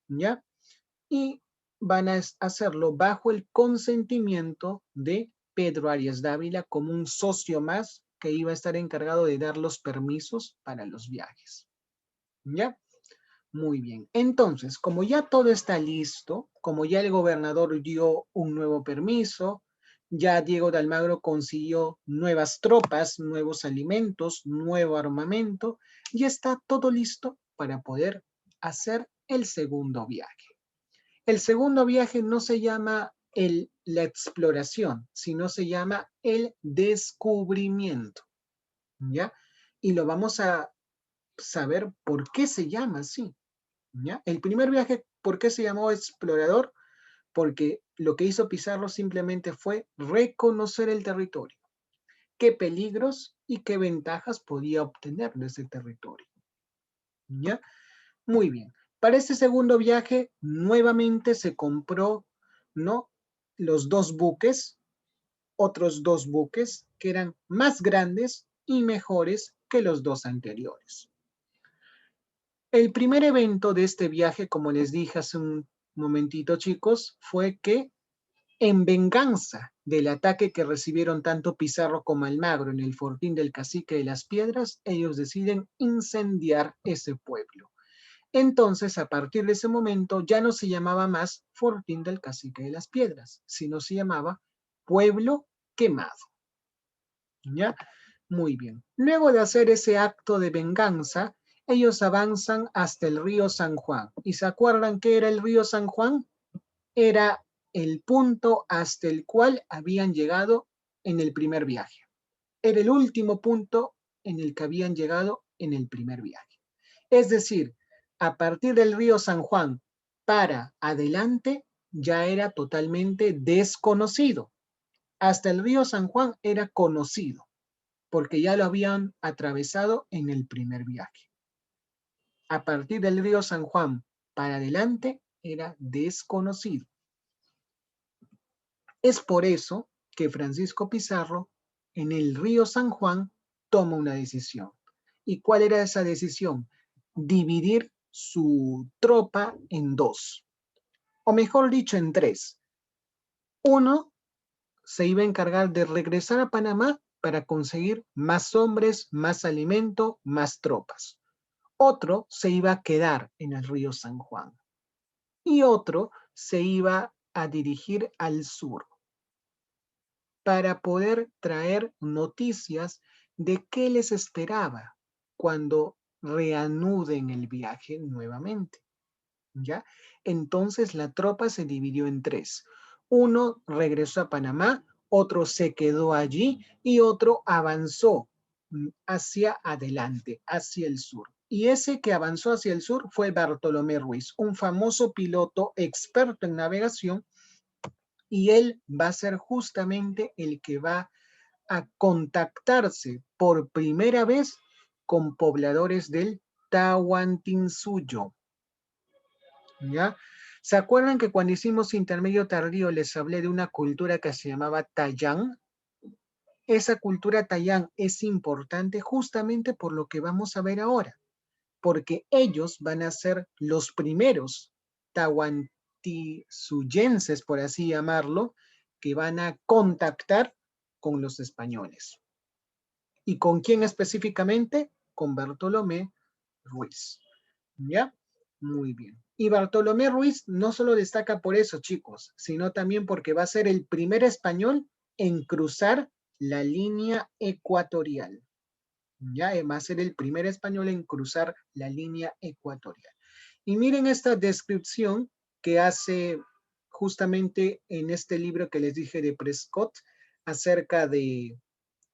¿ya? Y van a hacerlo bajo el consentimiento de Pedro Arias Dávila como un socio más que iba a estar encargado de dar los permisos para los viajes, ¿ya? Muy bien. Entonces, como ya todo está listo, como ya el gobernador dio un nuevo permiso, ya Diego de Almagro consiguió nuevas tropas, nuevos alimentos, nuevo armamento, ya está todo listo para poder hacer el segundo viaje. El segundo viaje no se llama la exploración, sino se llama el descubrimiento, ¿ya? Y lo vamos a saber por qué se llama así. ¿Ya? El primer viaje, ¿por qué se llamó explorador? Porque lo que hizo Pizarro simplemente fue reconocer el territorio, qué peligros y qué ventajas podía obtener de ese territorio. ¿Ya? Muy bien. Para este segundo viaje, nuevamente se compró, ¿no?, los dos buques, otros dos buques que eran más grandes y mejores que los dos anteriores. El primer evento de este viaje, como les dije hace un momentito, chicos, fue que en venganza del ataque que recibieron tanto Pizarro como Almagro en el fortín del Cacique de las Piedras, ellos deciden incendiar ese pueblo. Entonces, a partir de ese momento, ya no se llamaba más Fortín del Cacique de las Piedras, sino se llamaba Pueblo Quemado. ¿Ya? Muy bien. Luego de hacer ese acto de venganza, ellos avanzan hasta el río San Juan. ¿Y se acuerdan qué era el río San Juan? Era el punto hasta el cual habían llegado en el primer viaje. Era el último punto en el que habían llegado en el primer viaje. Es decir, a partir del río San Juan para adelante ya era totalmente desconocido. Hasta el río San Juan era conocido, porque ya lo habían atravesado en el primer viaje. A partir del río San Juan para adelante era desconocido. Es por eso que Francisco Pizarro en el río San Juan toma una decisión. ¿Y cuál era esa decisión? Dividir su tropa en dos, o mejor dicho, en tres. Uno se iba a encargar de regresar a Panamá para conseguir más hombres, más alimento, más tropas. Otro se iba a quedar en el río San Juan y otro se iba a dirigir al sur para poder traer noticias de qué les esperaba cuando reanuden el viaje nuevamente. ¿Ya? Entonces la tropa se dividió en tres. Uno regresó a Panamá, otro se quedó allí y otro avanzó hacia adelante, hacia el sur. Y ese que avanzó hacia el sur fue Bartolomé Ruiz, un famoso piloto experto en navegación, y él va a ser justamente el que va a contactarse por primera vez con pobladores del Tahuantinsuyo. ¿Ya? ¿Se acuerdan que cuando hicimos intermedio tardío les hablé de una cultura que se llamaba Tayán? Esa cultura Tayán es importante justamente por lo que vamos a ver ahora, porque ellos van a ser los primeros tahuantisuyenses, por así llamarlo, que van a contactar con los españoles. ¿Y con quién específicamente? Con Bartolomé Ruiz. ¿Ya? Muy bien. Y Bartolomé Ruiz no solo destaca por eso, chicos, sino también porque va a ser el primer español en cruzar la línea ecuatorial. Ya va a ser el primer español en cruzar la línea ecuatorial. Y miren esta descripción que hace justamente en este libro que les dije de Prescott acerca de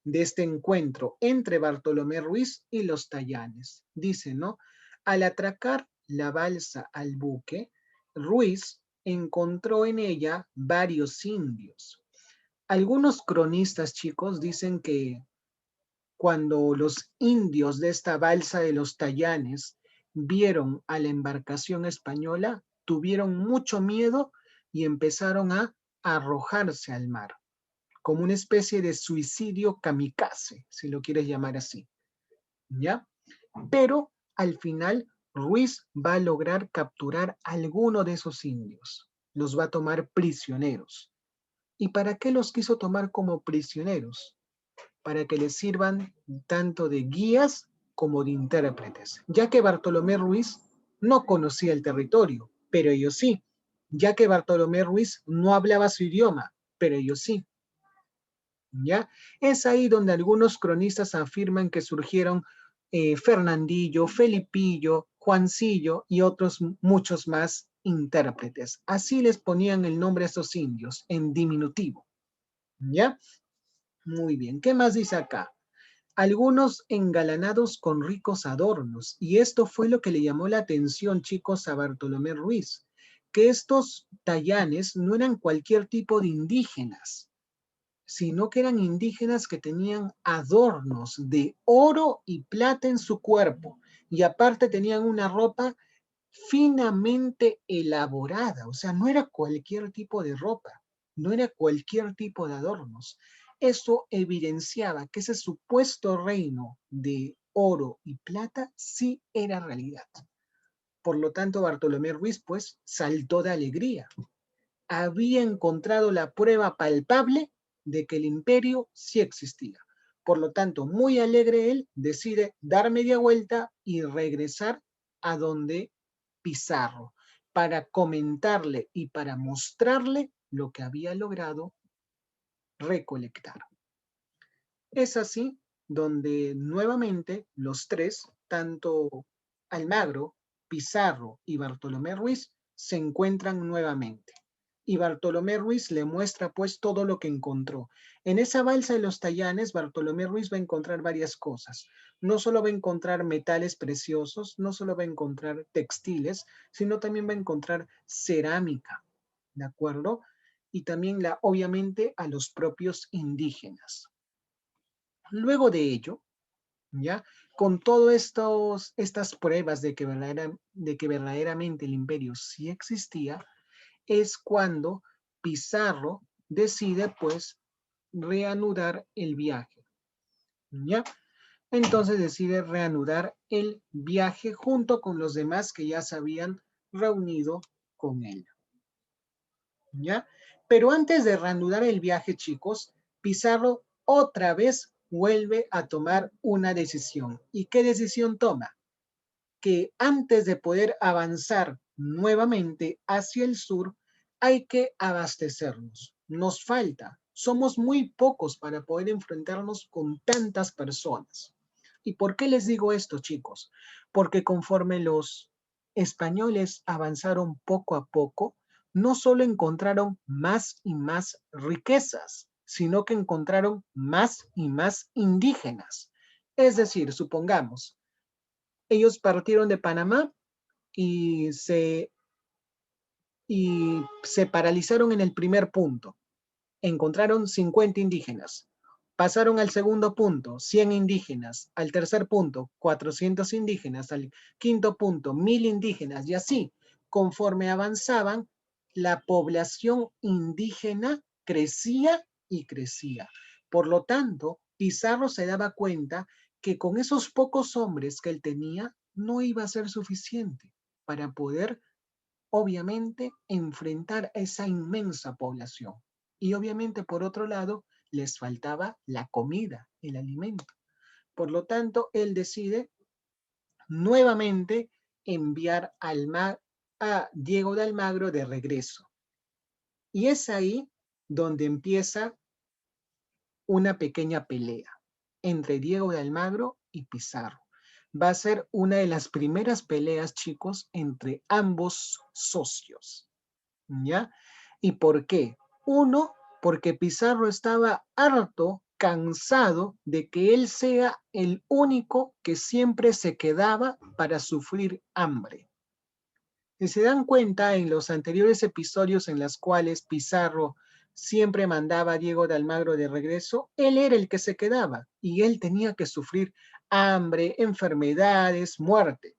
este encuentro entre Bartolomé Ruiz y los Tayanes. Dice, ¿no? Al atracar la balsa al buque, Ruiz encontró en ella varios indios. Algunos cronistas, chicos, dicen que cuando los indios de esta balsa de los Tayanes vieron a la embarcación española, tuvieron mucho miedo y empezaron a arrojarse al mar, como una especie de suicidio kamikaze, si lo quieres llamar así, ¿ya? Pero al final Ruiz va a lograr capturar a alguno de esos indios, los va a tomar prisioneros. ¿Y para qué los quiso tomar como prisioneros? Para que les sirvan tanto de guías como de intérpretes, ya que Bartolomé Ruiz no conocía el territorio, pero ellos sí, ya que Bartolomé Ruiz no hablaba su idioma, pero ellos sí. ¿Ya? Es ahí donde algunos cronistas afirman que surgieron Fernandillo, Felipillo, Juancillo y otros muchos más intérpretes. Así les ponían el nombre a estos indios, en diminutivo. ¿Ya? Muy bien. ¿Qué más dice acá? Algunos engalanados con ricos adornos. Y esto fue lo que le llamó la atención, chicos, a Bartolomé Ruiz, que estos tayanes no eran cualquier tipo de indígenas, sino que eran indígenas que tenían adornos de oro y plata en su cuerpo, y aparte tenían una ropa finamente elaborada, o sea, no era cualquier tipo de ropa, no era cualquier tipo de adornos. Eso evidenciaba que ese supuesto reino de oro y plata sí era realidad. Por lo tanto, Bartolomé Ruiz, pues, saltó de alegría. Había encontrado la prueba palpable de que el imperio sí existía. Por lo tanto, muy alegre él, decide dar media vuelta y regresar a donde Pizarro, para comentarle y para mostrarle lo que había logrado recolectar. Es así donde nuevamente los tres, tanto Almagro, Pizarro y Bartolomé Ruiz, se encuentran nuevamente. Y Bartolomé Ruiz le muestra pues todo lo que encontró. En esa balsa de los Tayanes, Bartolomé Ruiz va a encontrar varias cosas. No solo va a encontrar metales preciosos, no solo va a encontrar textiles, sino también va a encontrar cerámica, ¿de acuerdo? Y también obviamente a los propios indígenas. Luego de ello, ¿ya? Con todas estas pruebas de que verdaderamente el imperio sí existía, es cuando Pizarro decide pues reanudar el viaje, ¿ya? Entonces decide reanudar el viaje junto con los demás que ya se habían reunido con él, ¿ya? Pero antes de reanudar el viaje, chicos, Pizarro otra vez vuelve a tomar una decisión. ¿Y qué decisión toma? Que antes de poder avanzar nuevamente hacia el sur, hay que abastecernos. Nos falta. Somos muy pocos para poder enfrentarnos con tantas personas. ¿Y por qué les digo esto, chicos? Porque conforme los españoles avanzaron poco a poco, no solo encontraron más y más riquezas, sino que encontraron más y más indígenas. Es decir, supongamos, ellos partieron de Panamá y se paralizaron en el primer punto. Encontraron 50 indígenas. Pasaron al segundo punto, 100 indígenas. Al tercer punto, 400 indígenas. Al quinto punto, 1000 indígenas. Y así, conforme avanzaban, la población indígena crecía y crecía. Por lo tanto, Pizarro se daba cuenta que con esos pocos hombres que él tenía, no iba a ser suficiente para poder obviamente enfrentar a esa inmensa población. Y obviamente, por otro lado, les faltaba la comida, el alimento. Por lo tanto, él decide nuevamente enviar a Diego de Almagro de regreso. Y es ahí donde empieza una pequeña pelea entre Diego de Almagro y Pizarro. Va a ser una de las primeras peleas, chicos, entre ambos socios. ¿Ya? ¿Y por qué? Uno, porque Pizarro estaba harto, cansado de que él sea el único que siempre se quedaba para sufrir hambre. Si se dan cuenta, en los anteriores episodios en los cuales Pizarro siempre mandaba a Diego de Almagro de regreso, él era el que se quedaba y él tenía que sufrir hambre, enfermedades, muerte.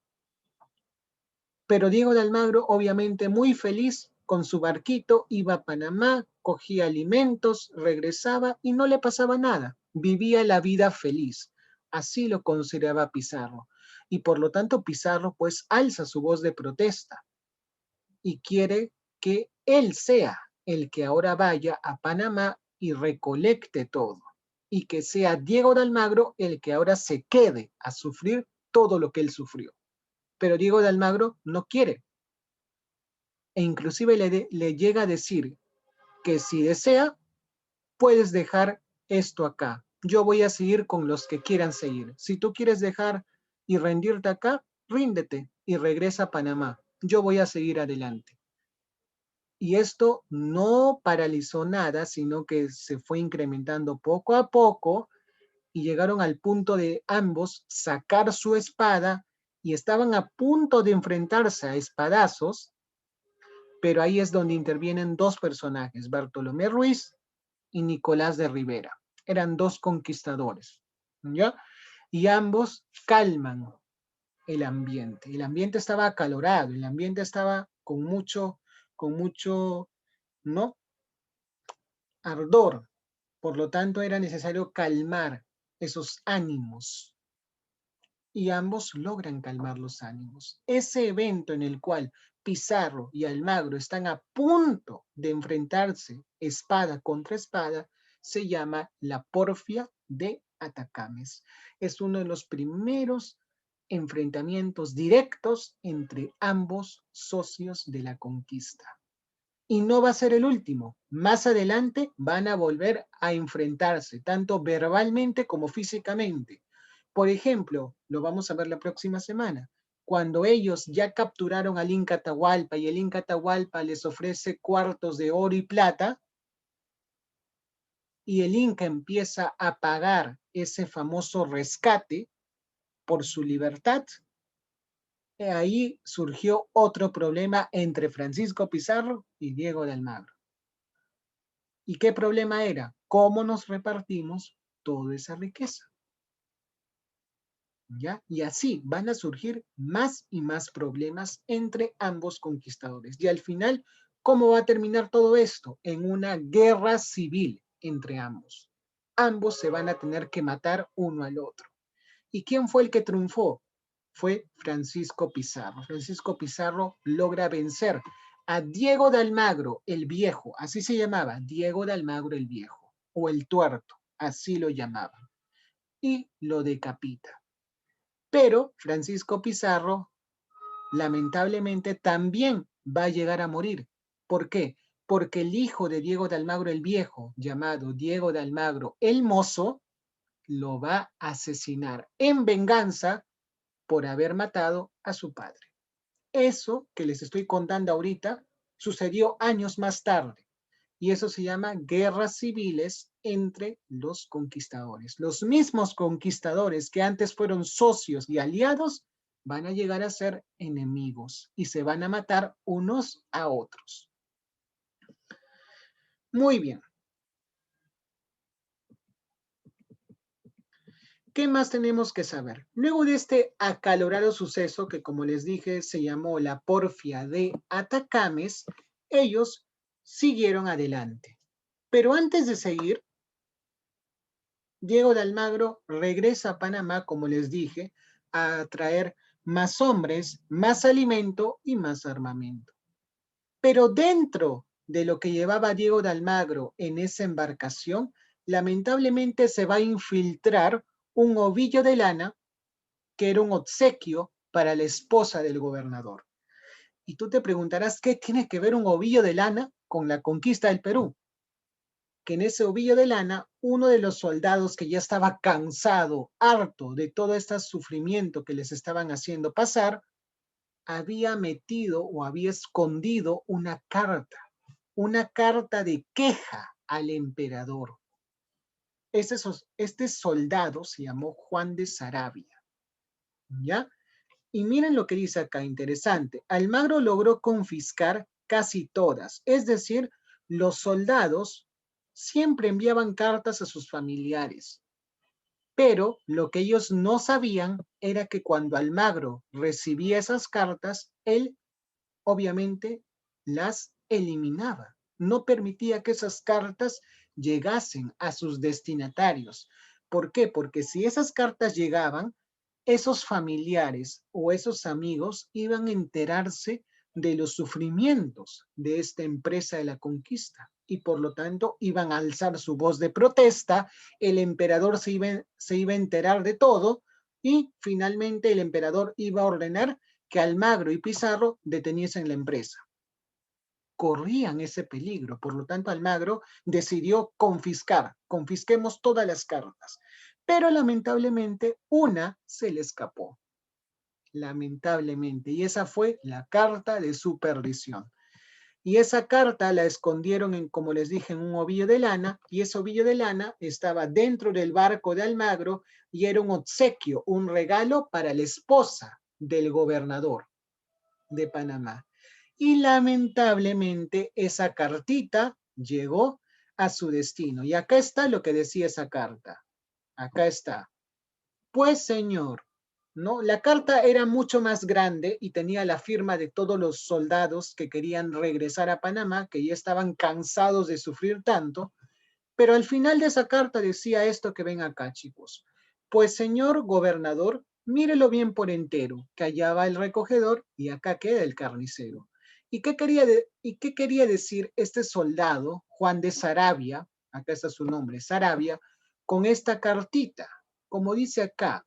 Pero Diego de Almagro, obviamente muy feliz con su barquito, iba a Panamá, cogía alimentos, regresaba y no le pasaba nada. Vivía la vida feliz. Así lo consideraba Pizarro. Y por lo tanto Pizarro pues alza su voz de protesta y quiere que él sea el que ahora vaya a Panamá y recolecte todo. Y que sea Diego de Almagro el que ahora se quede a sufrir todo lo que él sufrió. Pero Diego de Almagro no quiere, e inclusive le llega a decir que si desea, puedes dejar esto acá. Yo voy a seguir con los que quieran seguir. Si tú quieres dejar y rendirte acá, ríndete y regresa a Panamá. Yo voy a seguir adelante. Y esto no paralizó nada, sino que se fue incrementando poco a poco y llegaron al punto de ambos sacar su espada y estaban a punto de enfrentarse a espadazos, pero ahí es donde intervienen dos personajes, Bartolomé Ruiz y Nicolás de Rivera. Eran dos conquistadores, ¿ya? Y ambos calman el ambiente. El ambiente estaba acalorado, el ambiente estaba con mucho, ¿no? Ardor. Por lo tanto, era necesario calmar esos ánimos. Y ambos logran calmar los ánimos. Ese evento en el cual Pizarro y Almagro están a punto de enfrentarse espada contra espada se llama la Porfia de Atacames. Es uno de los primeros enfrentamientos directos entre ambos socios de la conquista. Y no va a ser el último. Más adelante van a volver a enfrentarse, tanto verbalmente como físicamente. Por ejemplo, lo vamos a ver la próxima semana, cuando ellos ya capturaron al Inca Atahualpa y el Inca Atahualpa les ofrece cuartos de oro y plata, y el Inca empieza a pagar ese famoso rescate por su libertad, ahí surgió otro problema entre Francisco Pizarro y Diego de Almagro. ¿Y qué problema era? ¿Cómo nos repartimos toda esa riqueza? ¿Ya? Y así van a surgir más y más problemas entre ambos conquistadores. Y al final, ¿cómo va a terminar todo esto? En una guerra civil entre ambos. Ambos se van a tener que matar uno al otro. ¿Y quién fue el que triunfó? Fue Francisco Pizarro. Francisco Pizarro logra vencer a Diego de Almagro el Viejo, así se llamaba, Diego de Almagro el Viejo, o el Tuerto, así lo llamaban, y lo decapita. Pero Francisco Pizarro, lamentablemente, también va a llegar a morir. ¿Por qué? Porque el hijo de Diego de Almagro el Viejo, llamado Diego de Almagro el Mozo, lo va a asesinar en venganza por haber matado a su padre. Eso que les estoy contando ahorita sucedió años más tarde. Y eso se llama guerras civiles entre los conquistadores. Los mismos conquistadores que antes fueron socios y aliados van a llegar a ser enemigos y se van a matar unos a otros. Muy bien. ¿Qué más tenemos que saber? Luego de este acalorado suceso que, como les dije, se llamó la porfia de Atacames, ellos siguieron adelante. Pero antes de seguir, Diego de Almagro regresa a Panamá, como les dije, a traer más hombres, más alimento y más armamento. Pero dentro de lo que llevaba Diego de Almagro en esa embarcación, lamentablemente se va a infiltrar un ovillo de lana que era un obsequio para la esposa del gobernador. Y tú te preguntarás, ¿qué tiene que ver un ovillo de lana con la conquista del Perú? Que en ese ovillo de lana, uno de los soldados que ya estaba cansado, harto de todo este sufrimiento que les estaban haciendo pasar, había metido o había escondido una carta de queja al emperador. Este soldado se llamó Juan de Saravia, ¿ya? Y miren lo que dice acá, interesante. Almagro logró confiscar casi todas, es decir, los soldados siempre enviaban cartas a sus familiares, pero lo que ellos no sabían era que cuando Almagro recibía esas cartas, él obviamente las eliminaba. No permitía que esas cartas llegasen a sus destinatarios. ¿Por qué? Porque si esas cartas llegaban, esos familiares o esos amigos iban a enterarse de los sufrimientos de esta empresa de la conquista y por lo tanto iban a alzar su voz de protesta, el emperador se iba a enterar de todo y finalmente el emperador iba a ordenar que Almagro y Pizarro deteniesen la empresa. Corrían ese peligro, por lo tanto Almagro decidió confisquemos todas las cartas, pero lamentablemente una se le escapó, lamentablemente, y esa fue la carta de su perdición. Y esa carta la escondieron, como les dije, en un ovillo de lana, y ese ovillo de lana estaba dentro del barco de Almagro y era un obsequio, un regalo para la esposa del gobernador de Panamá. Y lamentablemente esa cartita llegó a su destino. Y acá está lo que decía esa carta. Acá está. Pues señor, ¿no? La carta era mucho más grande y tenía la firma de todos los soldados que querían regresar a Panamá, que ya estaban cansados de sufrir tanto, pero al final de esa carta decía esto que ven acá, chicos. Pues señor gobernador, mírelo bien por entero, que allá va el recogedor y acá queda el carnicero. ¿Y qué quería decir este soldado, Juan de Saravia, acá está su nombre, Saravia, con esta cartita? Como dice acá,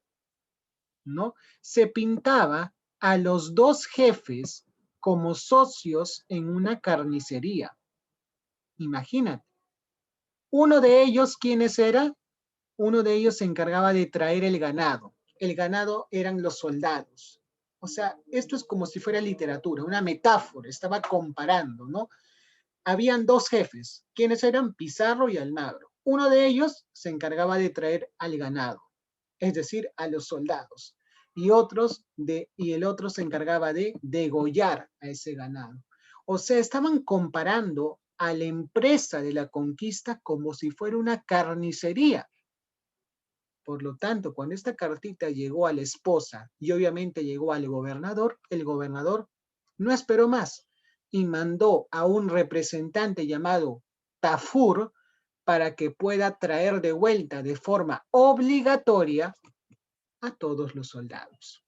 ¿no? Se pintaba a los dos jefes como socios en una carnicería. Imagínate. Uno de ellos, ¿quiénes era? Uno de ellos se encargaba de traer el ganado. El ganado eran los soldados. O sea, esto es como si fuera literatura, una metáfora, estaba comparando, ¿no? Habían dos jefes, ¿quiénes eran? Pizarro y Almagro. Uno de ellos se encargaba de traer al ganado, es decir, a los soldados. Y el otro se encargaba de degollar a ese ganado. O sea, estaban comparando a la empresa de la conquista como si fuera una carnicería. Por lo tanto, cuando esta cartita llegó a la esposa y obviamente llegó al gobernador, el gobernador no esperó más y mandó a un representante llamado Tafur para que pueda traer de vuelta de forma obligatoria a todos los soldados.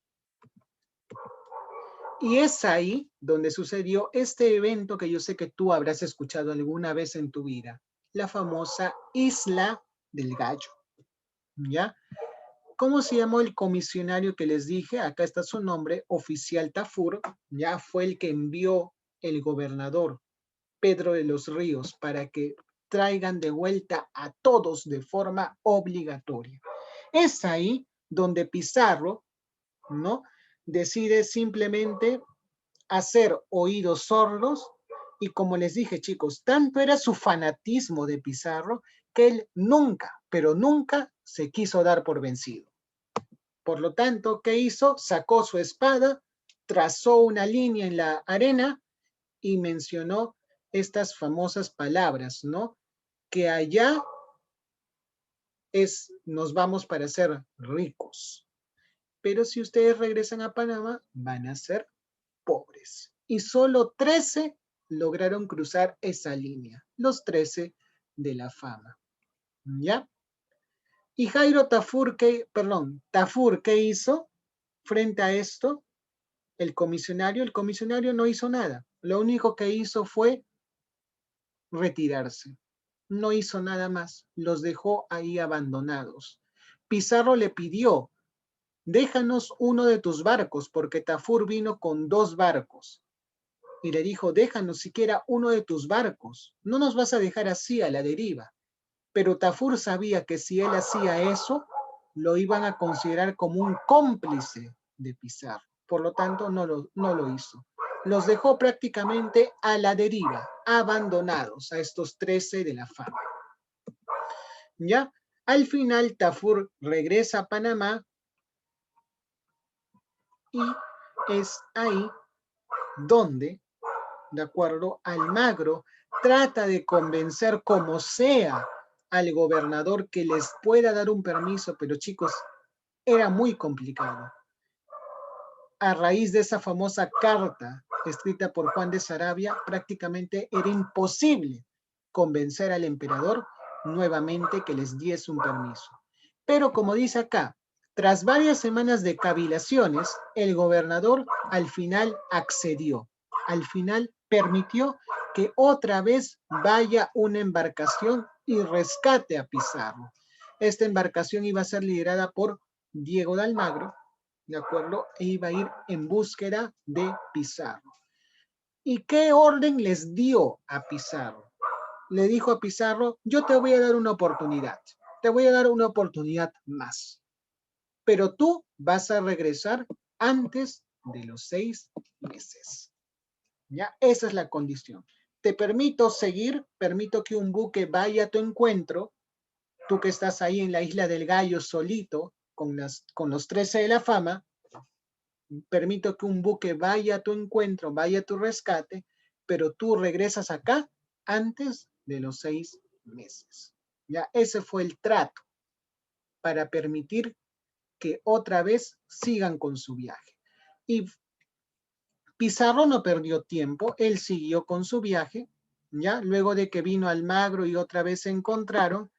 Y es ahí donde sucedió este evento que yo sé que tú habrás escuchado alguna vez en tu vida, la famosa Isla del Gallo. ¿Ya? ¿Cómo se llamó el comisionario que les dije? Acá está su nombre, oficial Tafur. Ya fue el que envió el gobernador Pedro de los Ríos para que traigan de vuelta a todos de forma obligatoria. Es ahí donde Pizarro, ¿no? Decide simplemente hacer oídos sordos Y como les dije, chicos, tanto era su fanatismo de Pizarro que él nunca, pero nunca se quiso dar por vencido. Por lo tanto, ¿qué hizo? Sacó su espada, trazó una línea en la arena y mencionó estas famosas palabras, ¿no? Que allá nos vamos para ser ricos. Pero si ustedes regresan a Panamá, van a ser pobres. Y solo 13 lograron cruzar esa línea, los 13 de la fama. ¿Ya? Y Jairo Tafur, Tafur, ¿qué hizo frente a esto? El comisionario no hizo nada. Lo único que hizo fue retirarse. No hizo nada más. Los dejó ahí abandonados. Pizarro le pidió, déjanos uno de tus barcos, porque Tafur vino con 2 barcos. Y le dijo, déjanos siquiera uno de tus barcos. No nos vas a dejar así a la deriva. Pero Tafur sabía que si él hacía eso, lo iban a considerar como un cómplice de Pizarro. Por lo tanto, no lo hizo. Los dejó prácticamente a la deriva, abandonados a estos 13 de la fama. ¿Ya? Al final, Tafur regresa a Panamá y es ahí donde, de acuerdo, Almagro trata de convencer como sea al gobernador que les pueda dar un permiso, pero chicos, era muy complicado. A raíz de esa famosa carta escrita por Juan de Saravia, prácticamente era imposible convencer al emperador nuevamente que les diese un permiso. Pero como dice acá, tras varias semanas de cavilaciones, el gobernador al final accedió. Al final permitió que otra vez vaya una embarcación y rescate a Pizarro. Esta embarcación iba a ser liderada por Diego de Almagro, ¿de acuerdo? E iba a ir en búsqueda de Pizarro. ¿Y qué orden les dio a Pizarro? Le dijo a Pizarro, yo te voy a dar una oportunidad, te voy a dar una oportunidad más, pero tú vas a regresar antes de los 6 meses. ¿Ya? Esa es la condición. Te permito seguir, permito que un buque vaya a tu encuentro, tú que estás ahí en la isla del Gallo solito, con los 13 de la fama, permito que un buque vaya a tu encuentro, vaya a tu rescate, pero tú regresas acá antes de los 6 meses. Ya, ese fue el trato para permitir que otra vez sigan con su viaje. Y Pizarro no perdió tiempo, él siguió con su viaje, ya, luego de que vino Almagro y otra vez se encontraron,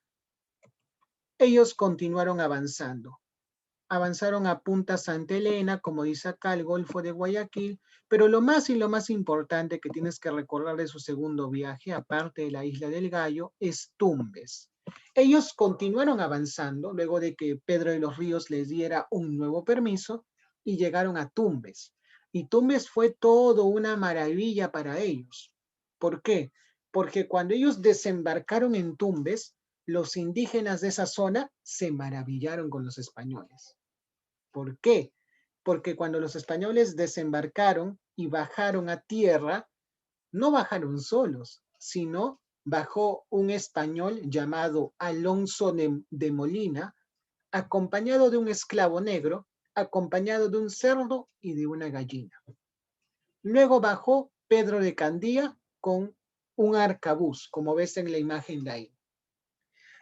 ellos continuaron avanzando. Avanzaron a Punta Santa Elena, como dice acá, el Golfo de Guayaquil, pero lo más importante que tienes que recordar de su segundo viaje, aparte de la Isla del Gallo, es Tumbes. Ellos continuaron avanzando luego de que Pedro de los Ríos les diera un nuevo permiso y llegaron a Tumbes. Y Tumbes fue todo una maravilla para ellos. ¿Por qué? Porque cuando ellos desembarcaron en Tumbes, los indígenas de esa zona se maravillaron con los españoles. ¿Por qué? Porque cuando los españoles desembarcaron y bajaron a tierra, no bajaron solos, sino bajó un español llamado Alonso de Molina, acompañado de un esclavo negro, acompañado de un cerdo y de una gallina. Luego bajó Pedro de Candía con un arcabuz, como ves en la imagen de ahí.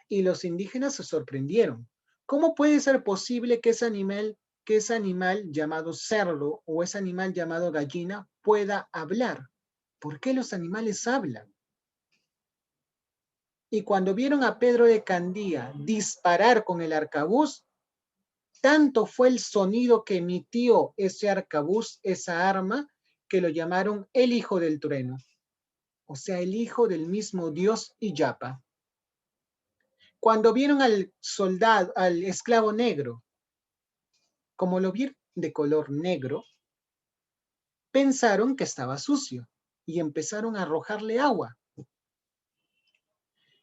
Y los indígenas se sorprendieron. ¿Cómo puede ser posible que ese animal llamado cerdo o ese animal llamado gallina pueda hablar? ¿Por qué los animales hablan? Y cuando vieron a Pedro de Candía disparar con el arcabuz, tanto fue el sonido que emitió ese arcabuz, esa arma, que lo llamaron el hijo del trueno, o sea, el hijo del mismo dios Illapa. Cuando vieron al soldado, al esclavo negro, como lo vieron de color negro, pensaron que estaba sucio y empezaron a arrojarle agua.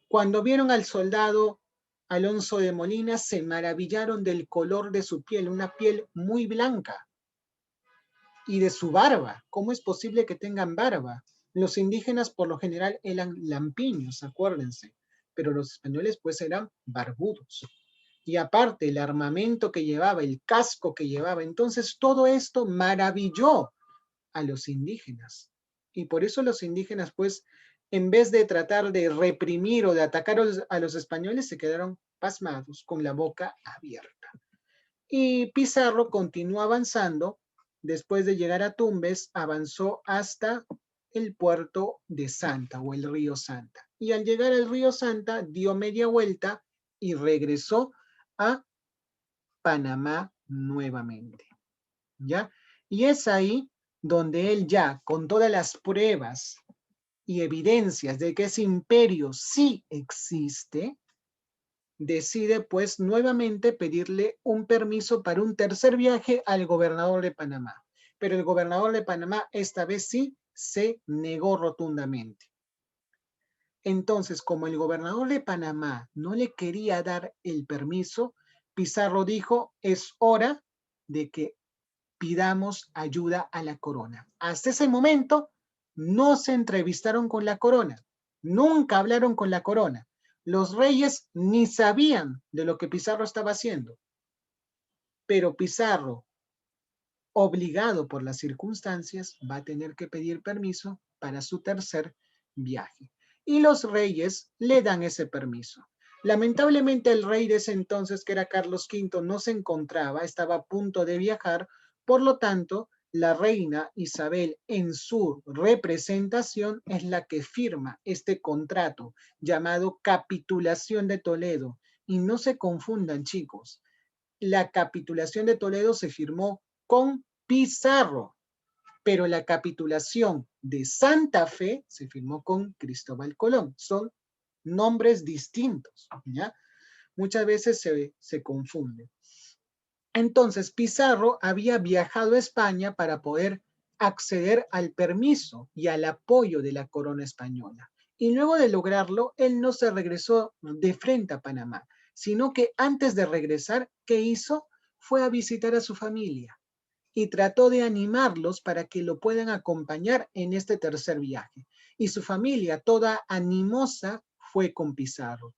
Cuando vieron al soldado Alonso de Molina, se maravillaron del color de su piel, una piel muy blanca, y de su barba. ¿Cómo es posible que tengan barba? Los indígenas por lo general eran lampiños, acuérdense, pero los españoles pues eran barbudos. Y aparte el armamento que llevaba, el casco que llevaba, entonces todo esto maravilló a los indígenas. Y por eso los indígenas pues en vez de tratar de reprimir o de atacar a los españoles, se quedaron pasmados con la boca abierta. Y Pizarro continuó avanzando. Después de llegar a Tumbes, avanzó hasta el puerto de Santa o el río Santa. Y al llegar al río Santa, dio media vuelta y regresó a Panamá nuevamente. ¿Ya? Y es ahí donde él ya, con todas las pruebas y evidencias de que ese imperio sí existe, decide pues nuevamente pedirle un permiso para un tercer viaje al gobernador de Panamá. Pero el gobernador de Panamá esta vez sí se negó rotundamente. Entonces, como el gobernador de Panamá no le quería dar el permiso, Pizarro dijo, es hora de que pidamos ayuda a la corona. Hasta ese momento no se entrevistaron con la corona, nunca hablaron con la corona. Los reyes ni sabían de lo que Pizarro estaba haciendo, pero Pizarro, obligado por las circunstancias, va a tener que pedir permiso para su tercer viaje. Y los reyes le dan ese permiso. Lamentablemente el rey de ese entonces, que era Carlos V, no se encontraba, estaba a punto de viajar, por lo tanto, la reina Isabel en su representación es la que firma este contrato llamado Capitulación de Toledo. Y no se confundan, chicos, la Capitulación de Toledo se firmó con Pizarro, pero la capitulación de Santa Fe se firmó con Cristóbal Colón. Son nombres distintos, ¿ya? Muchas veces se confunden. Entonces, Pizarro había viajado a España para poder acceder al permiso y al apoyo de la corona española. Y luego de lograrlo, él no se regresó de frente a Panamá, sino que antes de regresar, ¿qué hizo? Fue a visitar a su familia y trató de animarlos para que lo puedan acompañar en este tercer viaje. Y su familia, toda animosa, fue con Pizarro.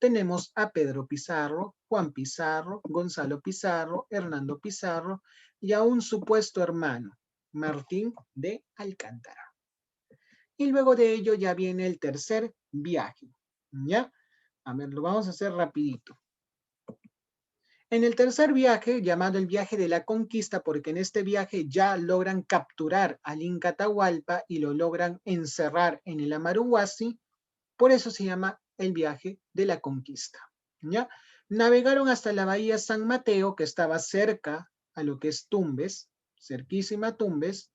Tenemos a Pedro Pizarro, Juan Pizarro, Gonzalo Pizarro, Hernando Pizarro y a un supuesto hermano, Martín de Alcántara. Y luego de ello ya viene el tercer viaje. ¿Ya? A ver, lo vamos a hacer rapidito. En el tercer viaje, llamado el viaje de la conquista, porque en este viaje ya logran capturar al Inca Atahualpa y lo logran encerrar en el Amaruhuasi, por eso se llama el viaje de la conquista. ¿Ya? Navegaron hasta la bahía San Mateo, que estaba cerca a lo que es Tumbes, cerquísima a Tumbes.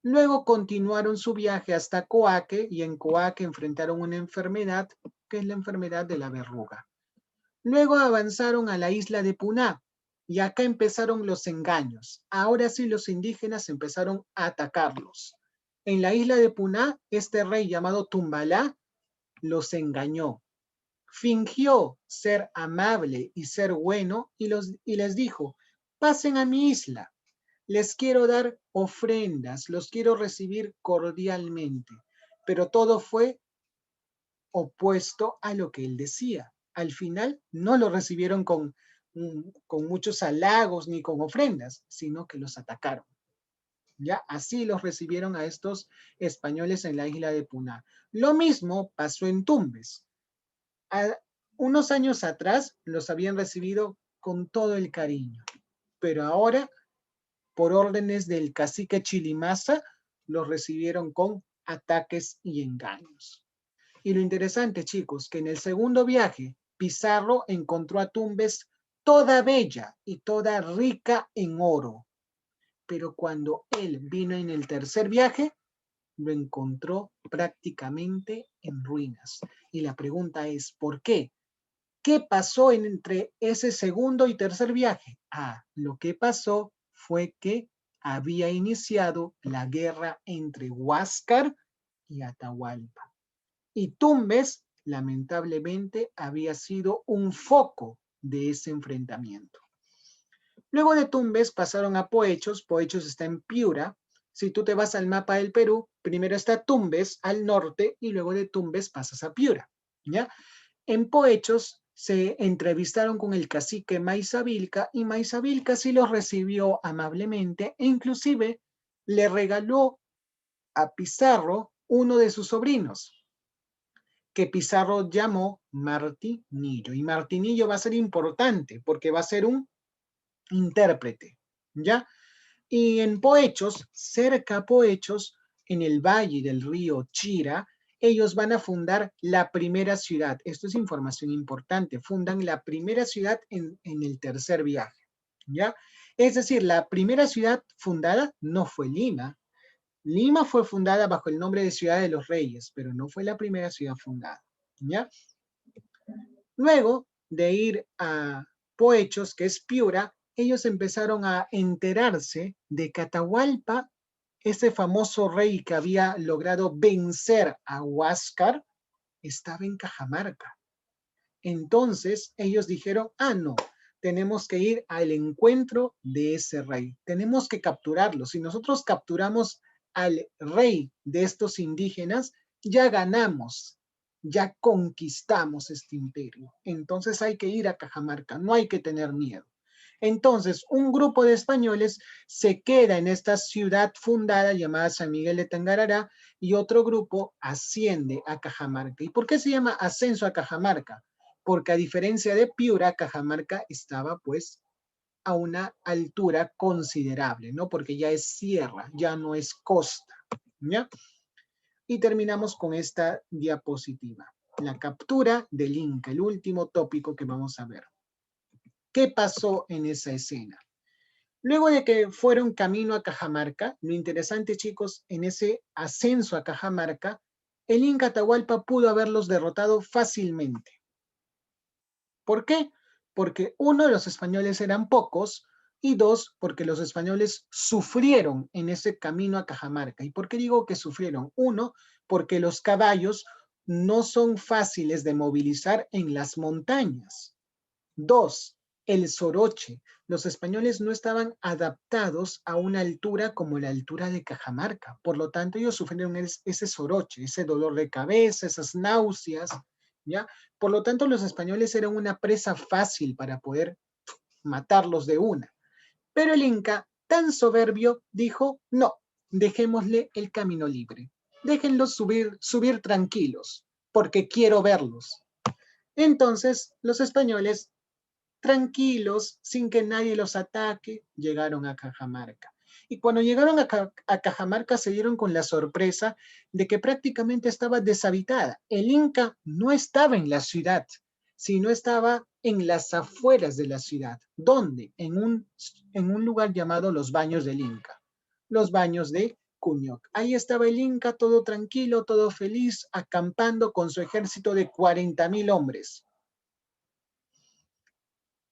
Luego continuaron su viaje hasta Coaque y en Coaque enfrentaron una enfermedad, que es la enfermedad de la verruga. Luego avanzaron a la isla de Puná y acá empezaron los engaños. Ahora sí los indígenas empezaron a atacarlos. En la isla de Puná, este rey llamado Tumbalá los engañó. Fingió ser amable y ser bueno y les dijo, pasen a mi isla, les quiero dar ofrendas, los quiero recibir cordialmente. Pero todo fue opuesto a lo que él decía. Al final no lo recibieron con muchos halagos ni con ofrendas, sino que los atacaron. ¿Ya? Así los recibieron a estos españoles en la isla de Puná. Lo mismo pasó en Tumbes. Unos años atrás los habían recibido con todo el cariño, pero ahora, por órdenes del cacique Chilimaza, los recibieron con ataques y engaños. Y lo interesante, chicos, que en el segundo viaje, Pizarro encontró a Tumbes toda bella y toda rica en oro. Pero cuando él vino en el tercer viaje, lo encontró prácticamente en ruinas. Y la pregunta es, ¿por qué? ¿Qué pasó entre ese segundo y tercer viaje? Lo que pasó fue que había iniciado la guerra entre Huáscar y Atahualpa. Y Tumbes, lamentablemente, había sido un foco de ese enfrentamiento. Luego de Tumbes pasaron a Poechos. Poechos está en Piura, Si tú te vas al mapa del Perú, primero está Tumbes al norte y luego de Tumbes pasas a Piura, ¿ya? En Poechos se entrevistaron con el cacique Maizavilca y Maizavilca sí los recibió amablemente e inclusive le regaló a Pizarro uno de sus sobrinos, que Pizarro llamó Martinillo. Y Martinillo va a ser importante porque va a ser un intérprete, ¿ya? Y en Poechos, cerca a Poechos, en el valle del río Chira, ellos van a fundar la primera ciudad. Esto es información importante. Fundan la primera ciudad en el tercer viaje, ¿ya? Es decir, la primera ciudad fundada no fue Lima. Lima fue fundada bajo el nombre de Ciudad de los Reyes, pero no fue la primera ciudad fundada, ¿ya? Luego de ir a Poechos, que es Piura, ellos empezaron a enterarse de que Atahualpa, ese famoso rey que había logrado vencer a Huáscar, estaba en Cajamarca. Entonces ellos dijeron, ah, no, tenemos que ir al encuentro de ese rey, tenemos que capturarlo. Si nosotros capturamos al rey de estos indígenas, ya ganamos, ya conquistamos este imperio. Entonces hay que ir a Cajamarca, no hay que tener miedo. Entonces, un grupo de españoles se queda en esta ciudad fundada llamada San Miguel de Tangarará y otro grupo asciende a Cajamarca. ¿Y por qué se llama ascenso a Cajamarca? Porque a diferencia de Piura, Cajamarca estaba pues a una altura considerable, ¿no? Porque ya es sierra, ya no es costa, ¿ya? Y terminamos con esta diapositiva. La captura del Inca, el último tópico que vamos a ver. ¿Qué pasó en esa escena? Luego de que fueron camino a Cajamarca, lo interesante, chicos, en ese ascenso a Cajamarca, el Inca Atahualpa pudo haberlos derrotado fácilmente. ¿Por qué? Porque uno, los españoles eran pocos, y dos, porque los españoles sufrieron en ese camino a Cajamarca. ¿Y por qué digo que sufrieron? Uno, porque los caballos no son fáciles de movilizar en las montañas. Dos, el soroche. Los españoles no estaban adaptados a una altura como la altura de Cajamarca. Por lo tanto, ellos sufrieron ese soroche, ese dolor de cabeza, esas náuseas, ¿ya? Por lo tanto, los españoles eran una presa fácil para poder matarlos de una. Pero el Inca, tan soberbio, dijo, no, dejémosle el camino libre. Déjenlos subir tranquilos, porque quiero verlos. Entonces, los españoles tranquilos, sin que nadie los ataque, llegaron a Cajamarca. Y cuando llegaron a Cajamarca se dieron con la sorpresa de que prácticamente estaba deshabitada. El Inca no estaba en la ciudad, sino estaba en las afueras de la ciudad. ¿Dónde? En un lugar llamado Los Baños del Inca. Los Baños de Cuñoc. Ahí estaba el Inca todo tranquilo, todo feliz, acampando con su ejército de 40,000 hombres.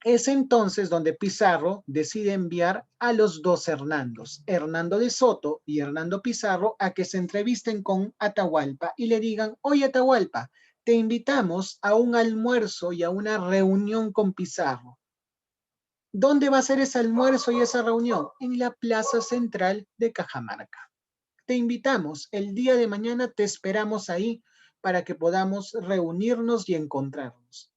Es entonces donde Pizarro decide enviar a los dos Hernandos, Hernando de Soto y Hernando Pizarro, a que se entrevisten con Atahualpa y le digan, oye Atahualpa, te invitamos a un almuerzo y a una reunión con Pizarro. ¿Dónde va a ser ese almuerzo y esa reunión? En la plaza central de Cajamarca. Te invitamos, el día de mañana te esperamos ahí para que podamos reunirnos y encontrarnos.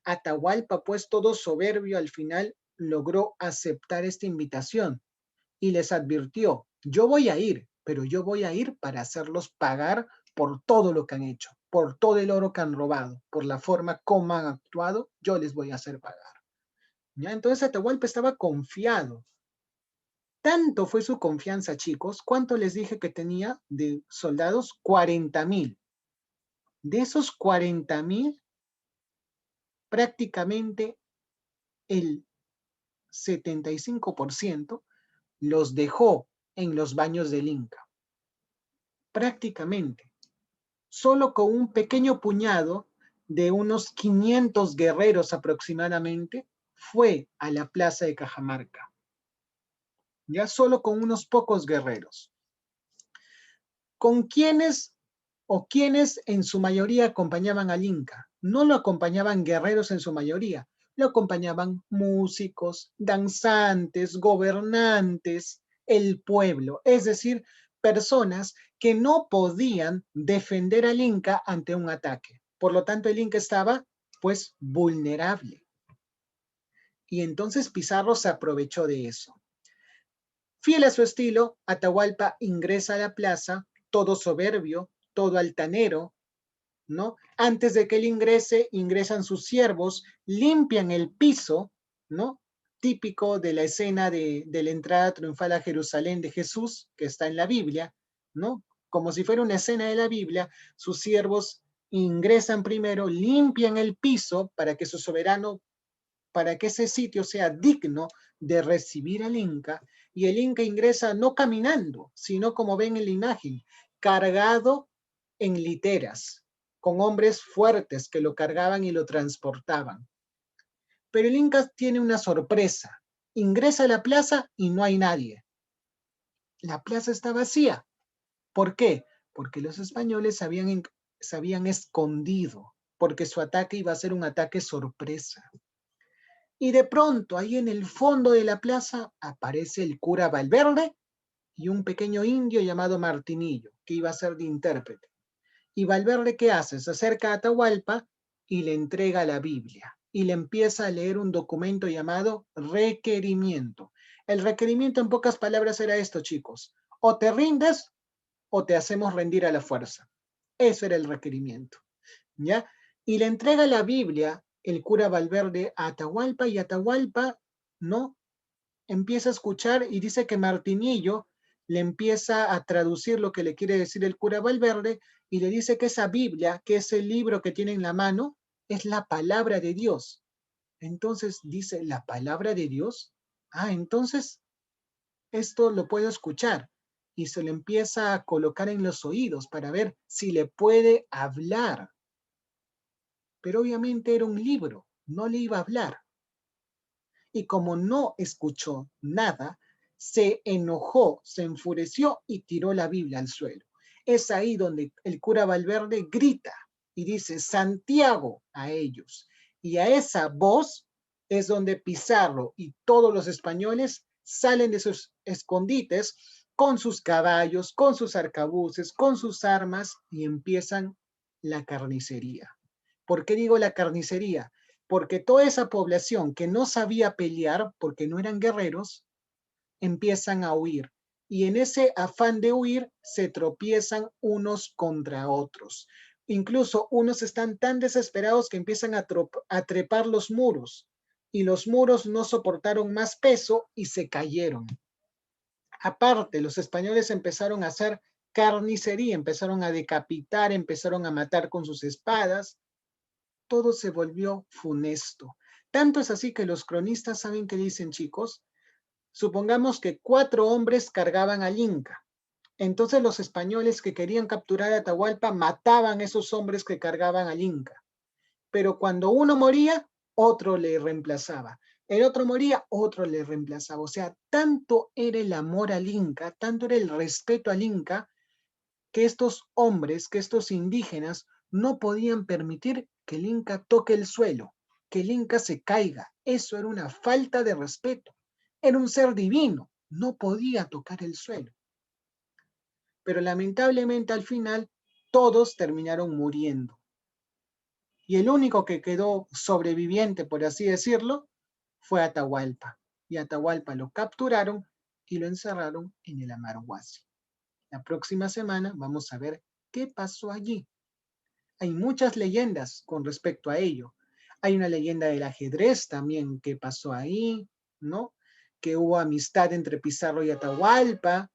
Atahualpa, pues todo soberbio, al final logró aceptar esta invitación y les advirtió, yo voy a ir, pero yo voy a ir para hacerlos pagar por todo lo que han hecho, por todo el oro que han robado, por la forma como han actuado, yo les voy a hacer pagar. ¿Ya? Entonces Atahualpa estaba confiado. Tanto fue su confianza, chicos, ¿cuánto les dije que tenía de soldados? 40,000. De esos 40,000, prácticamente el 75% los dejó en los baños del Inca. Prácticamente. Solo con un pequeño puñado de unos 500 guerreros aproximadamente fue a la plaza de Cajamarca. Ya solo con unos pocos guerreros. ¿Con quiénes o quiénes en su mayoría acompañaban al Inca? No lo acompañaban guerreros en su mayoría, lo acompañaban músicos, danzantes, gobernantes, el pueblo. Es decir, personas que no podían defender al Inca ante un ataque. Por lo tanto, el Inca estaba, pues, vulnerable. Y entonces Pizarro se aprovechó de eso. Fiel a su estilo, Atahualpa ingresa a la plaza, todo soberbio, todo altanero, ¿no? Antes de que él ingrese, ingresan sus siervos, limpian el piso, ¿no? Típico de la escena de la entrada triunfal a Jerusalén de Jesús, que está en la Biblia, ¿no? Como si fuera una escena de la Biblia, sus siervos ingresan primero, limpian el piso para que su soberano, para que ese sitio sea digno de recibir al Inca, y el Inca ingresa no caminando, sino como ven en la imagen, cargado en literas, con hombres fuertes que lo cargaban y lo transportaban. Pero el Inca tiene una sorpresa. Ingresa a la plaza y no hay nadie. La plaza está vacía. ¿Por qué? Porque los españoles se habían escondido, porque su ataque iba a ser un ataque sorpresa. Y de pronto, ahí en el fondo de la plaza, aparece el cura Valverde y un pequeño indio llamado Martinillo, que iba a ser de intérprete. Y Valverde, ¿qué hace? Se acerca a Atahualpa y le entrega la Biblia. Y le empieza a leer un documento llamado requerimiento. El requerimiento, en pocas palabras, era esto, chicos. O te rindes o te hacemos rendir a la fuerza. Eso era el requerimiento, ¿ya? Y le entrega la Biblia el cura Valverde a Atahualpa, y Atahualpa, ¿no? Empieza a escuchar y dice que Martinillo le empieza a traducir lo que le quiere decir el cura Valverde, y le dice que esa Biblia, que ese libro que tiene en la mano, es la palabra de Dios. Entonces dice, ¿la palabra de Dios? Ah, entonces esto lo puedo escuchar. Y se le empieza a colocar en los oídos para ver si le puede hablar. Pero obviamente era un libro, no le iba a hablar. Y como no escuchó nada, se enojó, se enfureció y tiró la Biblia al suelo. Es ahí donde el cura Valverde grita y dice Santiago a ellos. Y a esa voz es donde Pizarro y todos los españoles salen de sus escondites con sus caballos, con sus arcabuces, con sus armas, y empiezan la carnicería. ¿Por qué digo la carnicería? Porque toda esa población que no sabía pelear, porque no eran guerreros, empiezan a huir. Y en ese afán de huir se tropiezan unos contra otros. Incluso unos están tan desesperados que empiezan a trepar los muros, y los muros no soportaron más peso y se cayeron. Aparte, los españoles empezaron a hacer carnicería, empezaron a decapitar, empezaron a matar con sus espadas. Todo se volvió funesto. Tanto es así que los cronistas saben qué dicen, chicos. Supongamos que 4 hombres cargaban al Inca. Entonces los españoles que querían capturar a Atahualpa mataban a esos hombres que cargaban al Inca. Pero cuando uno moría, otro le reemplazaba. El otro moría, otro le reemplazaba. O sea, tanto era el amor al Inca, tanto era el respeto al Inca, que estos hombres, que estos indígenas, no podían permitir que el Inca toque el suelo, que el Inca se caiga. Eso era una falta de respeto. Era un ser divino, no podía tocar el suelo. Pero lamentablemente al final todos terminaron muriendo. Y el único que quedó sobreviviente, por así decirlo, fue Atahualpa. Y Atahualpa lo capturaron y lo encerraron en el Amarguasi. La próxima semana vamos a ver qué pasó allí. Hay muchas leyendas con respecto a ello. Hay una leyenda del ajedrez también que pasó ahí, ¿no? Que hubo amistad entre Pizarro y Atahualpa,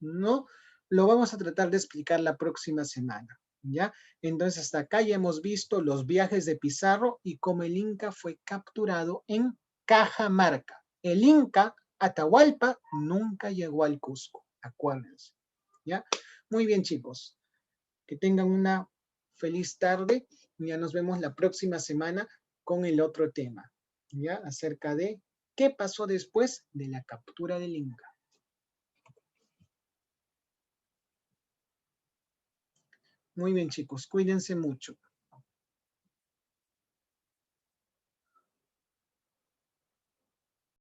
¿no? Lo vamos a tratar de explicar la próxima semana, ¿ya? Entonces hasta acá ya hemos visto los viajes de Pizarro y cómo el Inca fue capturado en Cajamarca. El Inca, Atahualpa, nunca llegó al Cusco, acuérdense, ¿ya? Muy bien, chicos. Que tengan una feliz tarde. Ya nos vemos la próxima semana con el otro tema, ¿ya? Acerca de qué pasó después de la captura del Inca. Muy bien, chicos, cuídense mucho.